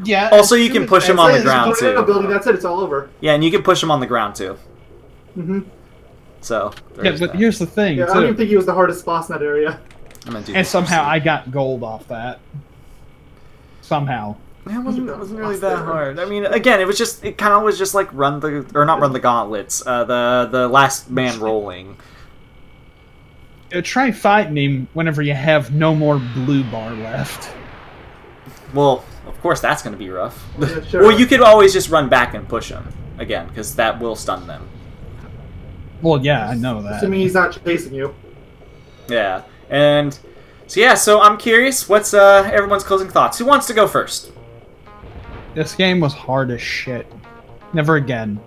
[SPEAKER 2] Yeah.
[SPEAKER 1] Also, you can push him on the
[SPEAKER 3] It's
[SPEAKER 1] ground
[SPEAKER 3] a tornado
[SPEAKER 1] too.
[SPEAKER 3] ability, that's it. It's all over.
[SPEAKER 1] Yeah, and you can push him on the ground too.
[SPEAKER 3] Mm-hmm.
[SPEAKER 1] So
[SPEAKER 2] Yeah,
[SPEAKER 1] there's
[SPEAKER 2] but
[SPEAKER 1] that.
[SPEAKER 2] here's the thing
[SPEAKER 3] Yeah, I don't even
[SPEAKER 2] too.
[SPEAKER 3] think he was the hardest boss in that area.
[SPEAKER 1] I'm gonna do
[SPEAKER 2] And
[SPEAKER 1] this
[SPEAKER 2] somehow
[SPEAKER 1] first.
[SPEAKER 2] I got gold off that. Somehow.
[SPEAKER 1] It wasn't really that hard. I mean, again, it kind of was just like not run the gauntlets, the last man rolling.
[SPEAKER 2] Try fighting him whenever you have no more blue bar left.
[SPEAKER 1] Well, of course that's gonna be rough.
[SPEAKER 3] Yeah, sure.
[SPEAKER 1] Well, you could always just run back and push him again, because that will stun them.
[SPEAKER 2] Well, yeah, I know that.
[SPEAKER 3] Assuming he's not chasing you.
[SPEAKER 1] Yeah, and So yeah, so I'm curious, what's everyone's closing thoughts? Who wants to go first?
[SPEAKER 2] This game was hard as shit. Never again.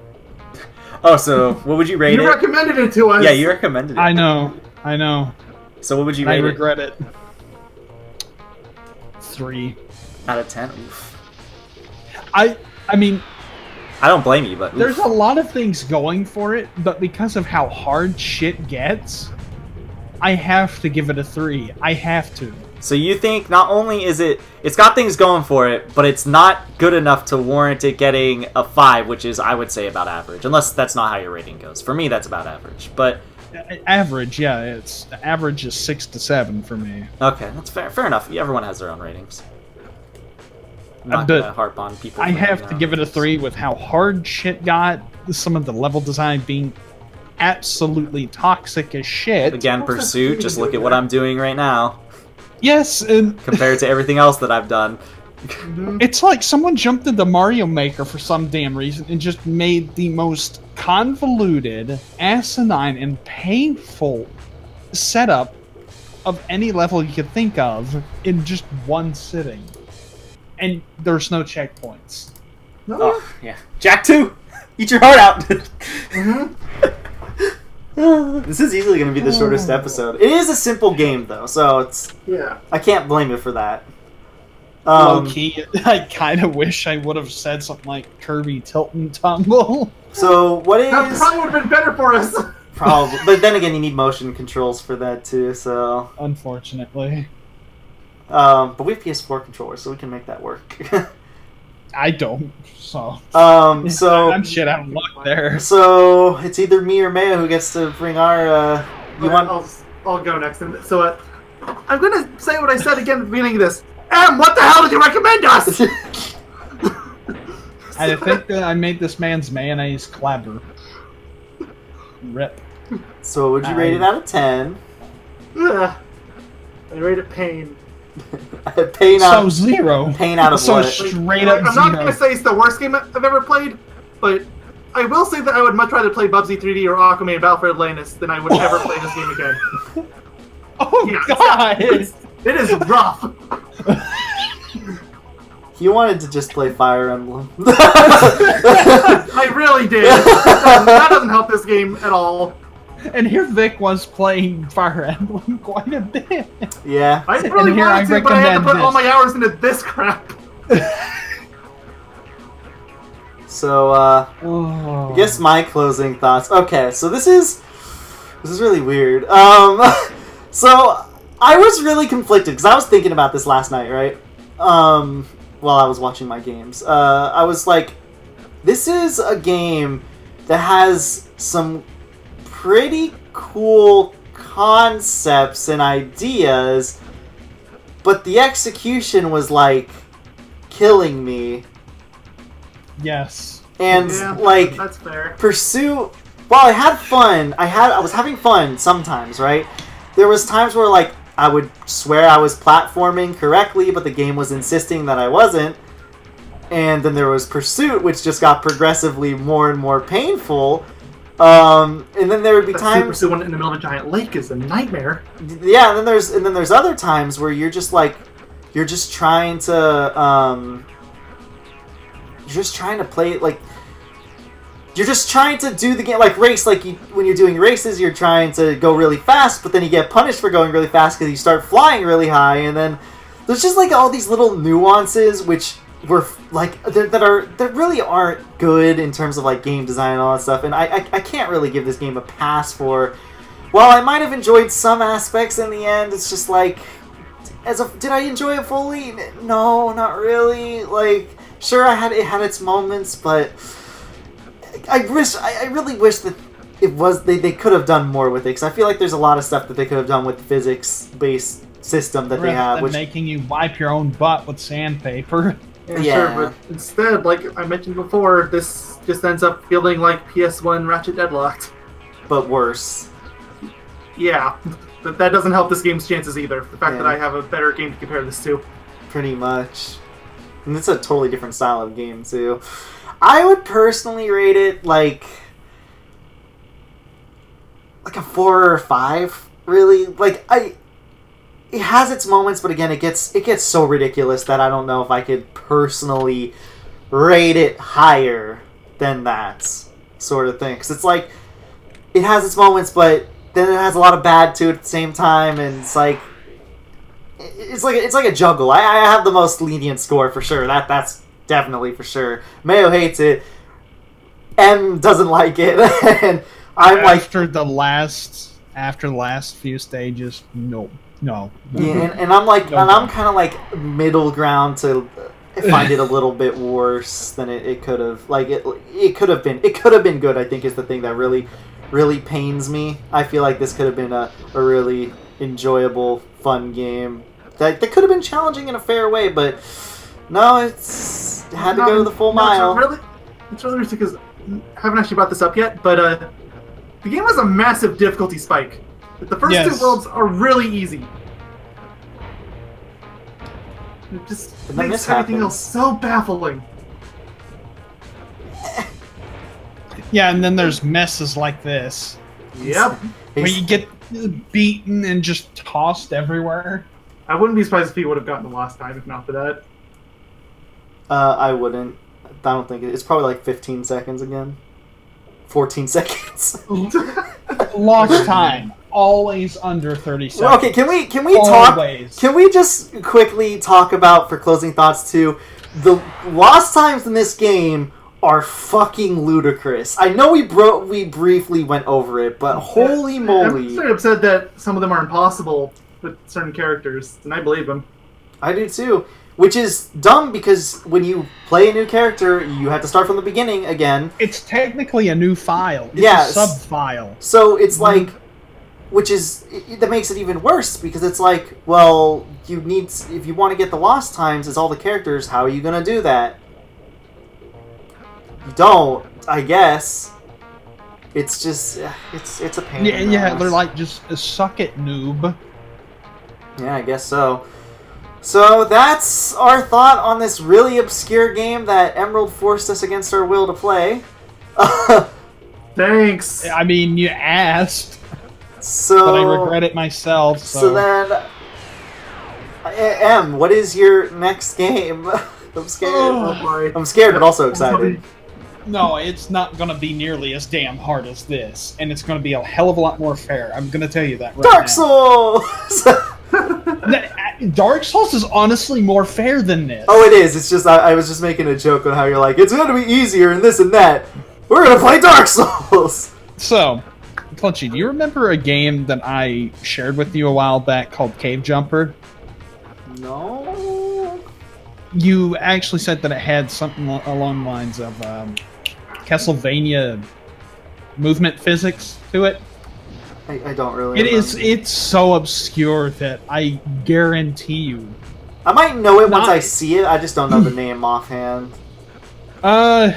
[SPEAKER 1] Oh, so what would you rate it?
[SPEAKER 3] You recommended it to us.
[SPEAKER 1] Yeah, you recommended it.
[SPEAKER 2] I know.
[SPEAKER 1] So what would you
[SPEAKER 2] I
[SPEAKER 1] rate
[SPEAKER 2] regret it. 3
[SPEAKER 1] out of 10? Oof.
[SPEAKER 2] I mean,
[SPEAKER 1] I don't blame you, but oof.
[SPEAKER 2] there's a lot of things going for it, but because of how hard shit gets, I have to give it a 3. I have to.
[SPEAKER 1] So you think not only is it's got things going for it, but it's not good enough to warrant it getting a 5, which is, I would say, about average. Unless that's not how your rating goes. For me, that's about average. But
[SPEAKER 2] Average, yeah, it's average is 6 to 7 for me.
[SPEAKER 1] okay, that's fair. Fair enough. Everyone has their own ratings. I'm not
[SPEAKER 2] But
[SPEAKER 1] gonna harp on people.
[SPEAKER 2] I
[SPEAKER 1] for
[SPEAKER 2] have
[SPEAKER 1] their
[SPEAKER 2] to
[SPEAKER 1] own
[SPEAKER 2] give it a
[SPEAKER 1] ratings.
[SPEAKER 2] 3 with how hard shit got, some of the level design being absolutely toxic as shit.
[SPEAKER 1] Again, Pursuit. Just look at what I'm doing right now
[SPEAKER 2] Yes, and
[SPEAKER 1] compared to everything else that I've done.
[SPEAKER 2] it's like someone jumped into Mario Maker for some damn reason and just made the most convoluted, asinine, and painful setup of any level you could think of in just one sitting. And there's no checkpoints.
[SPEAKER 3] No.
[SPEAKER 1] Oh yeah, Jack 2, eat your heart out. This is easily going to be the shortest episode. It is a simple game though, so it's
[SPEAKER 3] Yeah.
[SPEAKER 1] I can't blame it for that.
[SPEAKER 2] Low key, I kind of wish I would have said something like Kirby Tilt and Tumble.
[SPEAKER 1] So what is
[SPEAKER 3] That probably would have been better for us.
[SPEAKER 1] probably? But then again, you need motion controls for that too. So,
[SPEAKER 2] Unfortunately,
[SPEAKER 1] but we have PS4 controllers, so we can make that work.
[SPEAKER 2] I don't. So
[SPEAKER 1] So
[SPEAKER 2] I'm shit out of luck there.
[SPEAKER 1] So it's either me or Mayo who gets to bring our. You want?
[SPEAKER 3] I'll go next. So I'm gonna say what I said again at the beginning of this. What the hell did you recommend us?
[SPEAKER 2] I think that I made this man's mayonnaise clever. Rip.
[SPEAKER 1] So would you rate it out of 10?
[SPEAKER 3] Ugh. I rate it pain.
[SPEAKER 1] Pain out.
[SPEAKER 2] So 0.
[SPEAKER 1] Pain out of
[SPEAKER 2] So
[SPEAKER 1] what?
[SPEAKER 2] straight up
[SPEAKER 3] I'm not
[SPEAKER 2] 0.
[SPEAKER 3] gonna say it's the worst game I've ever played, but I will say that I would much rather play Bubsy 3D or Aquaman Battle for Atlantis than I would ever play this game again.
[SPEAKER 2] Oh
[SPEAKER 3] Yeah,
[SPEAKER 2] god!
[SPEAKER 3] it is rough.
[SPEAKER 1] You wanted to just play Fire Emblem.
[SPEAKER 3] I really did. That doesn't help this game at all.
[SPEAKER 2] And here Vic was playing Fire Emblem quite a bit.
[SPEAKER 1] Yeah.
[SPEAKER 3] I really
[SPEAKER 2] here I
[SPEAKER 3] wanted to, but I had to
[SPEAKER 2] recommend
[SPEAKER 3] put all
[SPEAKER 2] this.
[SPEAKER 3] my hours into this crap.
[SPEAKER 1] So
[SPEAKER 2] Oh.
[SPEAKER 1] I guess my closing thoughts. Okay, so this is really weird. So I was really conflicted because I was thinking about this last night, right? While I was watching my games, I was like, this is a game that has some pretty cool concepts and ideas, but the execution was like killing me.
[SPEAKER 2] Yes.
[SPEAKER 1] And
[SPEAKER 3] Yeah,
[SPEAKER 1] like
[SPEAKER 3] that's fair.
[SPEAKER 1] Pursuit, while I had fun, I was having fun sometimes, right? There was times where like I would swear I was platforming correctly, but the game was insisting that I wasn't. And then there was Pursuit, which just got progressively more and more painful. And then there would be
[SPEAKER 3] That
[SPEAKER 1] times,
[SPEAKER 3] Super Suit one in the middle of a giant lake is a nightmare.
[SPEAKER 1] yeah. And then there's other times where you're just like, you're just trying to play it like. You're just trying to do the game like race. Like when you're doing races, you're trying to go really fast, but then you get punished for going really fast because you start flying really high. And then there's just like all these little nuances which were like that really aren't good in terms of like game design and all that stuff. And I can't really give this game a pass for. While I might have enjoyed some aspects in the end, it's just like did I enjoy it fully? No, not really. Like sure, it had its moments, but. I really wish that it was they could have done more with it because I feel like there's a lot of stuff that they could have done with the physics-based system that they have,
[SPEAKER 2] Rather than making you wipe your own butt with sandpaper.
[SPEAKER 1] Yeah.
[SPEAKER 3] Sure, but instead, like I mentioned before, this just ends up feeling like PS1 Ratchet Deadlocked.
[SPEAKER 1] but worse.
[SPEAKER 3] Yeah, but that doesn't help this game's chances either. The fact
[SPEAKER 1] Yeah.
[SPEAKER 3] that I have a better game to compare this to.
[SPEAKER 1] Pretty much, and it's a totally different style of game too. I would personally rate it like a 4 or 5. Really, like it has its moments, but again, it gets so ridiculous that I don't know if I could personally rate it higher than that sort of thing. Because it's like, it has its moments, but then it has a lot of bad to it at the same time, and it's like a juggle. I have the most lenient score for sure. That's definitely for sure. Mayo hates it. M doesn't like it, and I'm
[SPEAKER 2] after the last few stages, no.
[SPEAKER 1] Yeah, and I'm like, and I'm kind of like middle ground to find it a little bit worse than it could have. Like it could have been good. I think is the thing that really pains me. I feel like this could have been a really enjoyable, fun game that could have been challenging in a fair way, but no, it had to go the full mile.
[SPEAKER 3] It's really risky because I haven't actually brought this up yet, but the game has a massive difficulty spike. The first two worlds are really easy. It just makes everything else so baffling.
[SPEAKER 2] Yeah, and then there's messes like this.
[SPEAKER 3] Yep.
[SPEAKER 2] Where you get beaten and just tossed everywhere.
[SPEAKER 3] I wouldn't be surprised if he would have gotten the last time if not for that.
[SPEAKER 1] I wouldn't. I don't think it's probably like 15 seconds again. 14 seconds.
[SPEAKER 2] Lost time. Always under 30 seconds.
[SPEAKER 1] Okay, can we talk? Can we just quickly talk about, for closing thoughts too, the lost times in this game are fucking ludicrous. I know we briefly went over it, but holy moly!
[SPEAKER 3] I'm straight upset that some of them are impossible with certain characters, and I believe them.
[SPEAKER 1] I do too. Which is dumb because when you play a new character, you have to start from the beginning again.
[SPEAKER 2] It's technically a new file. It's a sub-file.
[SPEAKER 1] So it's like, that makes it even worse because it's like, well, if you want to get the lost times as all the characters, how are you going to do that? You don't, I guess. It's just, it's a pain.
[SPEAKER 2] Yeah, they're like, just suck it, noob.
[SPEAKER 1] Yeah, I guess so. So that's our thought on this really obscure game that Emerald forced us against our will to play.
[SPEAKER 3] Thanks.
[SPEAKER 2] I mean, you asked.
[SPEAKER 1] But
[SPEAKER 2] I regret it myself.
[SPEAKER 1] So then, M, what is your next game? I'm scared. I'm scared, but also excited.
[SPEAKER 2] No, it's not going to be nearly as damn hard as this, and it's going to be a hell of a lot more fair. I'm going to tell you that right now.
[SPEAKER 1] Dark Souls!
[SPEAKER 2] Dark Souls is honestly more fair than this.
[SPEAKER 1] Oh, it is. It's just I was just making a joke on how you're like, it's going to be easier and this and that. We're going to play Dark Souls!
[SPEAKER 2] So, Clutchy, do you remember a game that I shared with you a while back called Cave Jumper?
[SPEAKER 1] No.
[SPEAKER 2] You actually said that it had something along the lines of Castlevania movement physics to it.
[SPEAKER 1] I don't really remember.
[SPEAKER 2] It's so obscure that I guarantee you.
[SPEAKER 1] I might know it once I see it, I just don't know the name offhand.
[SPEAKER 2] Well,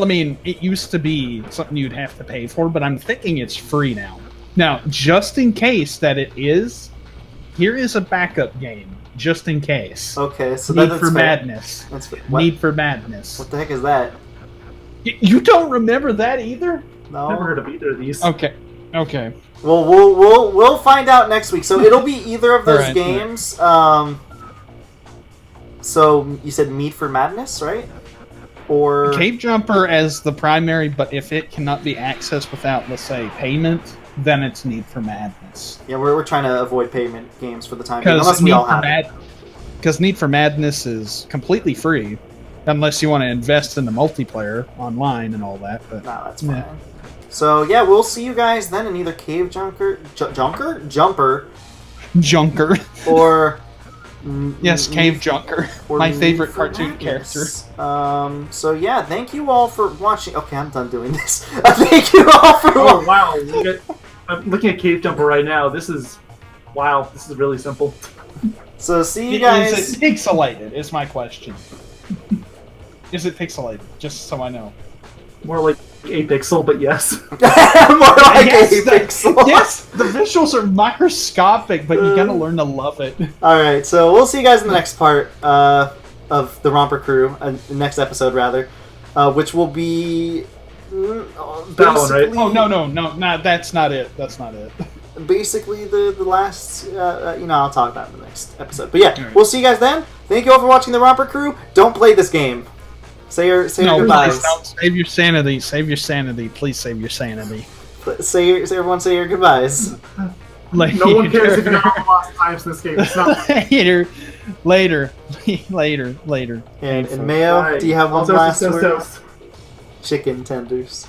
[SPEAKER 2] I mean, it used to be something you'd have to pay for, but I'm thinking it's free now. Now, just in case that it is, here is a backup game, just in case.
[SPEAKER 1] Okay, so
[SPEAKER 2] Need for Madness. Need for Madness.
[SPEAKER 1] What the heck is that?
[SPEAKER 2] You don't remember that either?
[SPEAKER 1] No.
[SPEAKER 3] Never heard of either of these.
[SPEAKER 2] Okay.
[SPEAKER 1] Well, we'll find out next week. So it'll be either of those games. So you said Meat for Madness, right? Or
[SPEAKER 2] Cave Jumper as the primary, but if it cannot be accessed without, let's say, payment, then it's Need for Madness.
[SPEAKER 1] Yeah, we're trying to avoid payment games for the time being, unless we all have it.
[SPEAKER 2] Because Need for Madness is completely free, unless you want to invest in the multiplayer online and all that. But
[SPEAKER 1] no, that's fine. Yeah. So yeah, we'll see you guys then in either Cave Jumper, or
[SPEAKER 2] yes, Cave Junker, my favorite cartoon character.
[SPEAKER 1] So yeah, thank you all for watching. Okay, I'm done doing this. Thank you all for watching.
[SPEAKER 3] Oh wow, I'm looking at Cave Jumper right now. This is really simple.
[SPEAKER 1] So see you guys.
[SPEAKER 2] Is it pixelated? Is my question. Is it pixelated? Just so I know.
[SPEAKER 3] More like 8-pixel, but yes.
[SPEAKER 1] More like 8-pixel.
[SPEAKER 2] Yes, the visuals are microscopic, but you gotta learn to love it.
[SPEAKER 1] Alright, so we'll see you guys in the next part of the Romper Crew, next episode rather, which will be
[SPEAKER 3] that one, right?
[SPEAKER 2] Oh, no, that's not it. That's not it.
[SPEAKER 1] basically the last. I'll talk about it in the next episode. But yeah,
[SPEAKER 2] Right.
[SPEAKER 1] we'll see you guys then. Thank you all for watching the Romper Crew. Don't play this game. Say your goodbyes.
[SPEAKER 2] Please don't. Save your sanity. Save your sanity. Please save your sanity.
[SPEAKER 1] Everyone say your goodbyes.
[SPEAKER 2] Later.
[SPEAKER 3] No one cares if you're on lost times in this game. It's not.
[SPEAKER 2] later.
[SPEAKER 1] And Mayo,
[SPEAKER 3] Right.
[SPEAKER 1] do you have one
[SPEAKER 3] Also,
[SPEAKER 1] last
[SPEAKER 3] toast,
[SPEAKER 1] word?
[SPEAKER 3] toast.
[SPEAKER 1] Chicken tenders.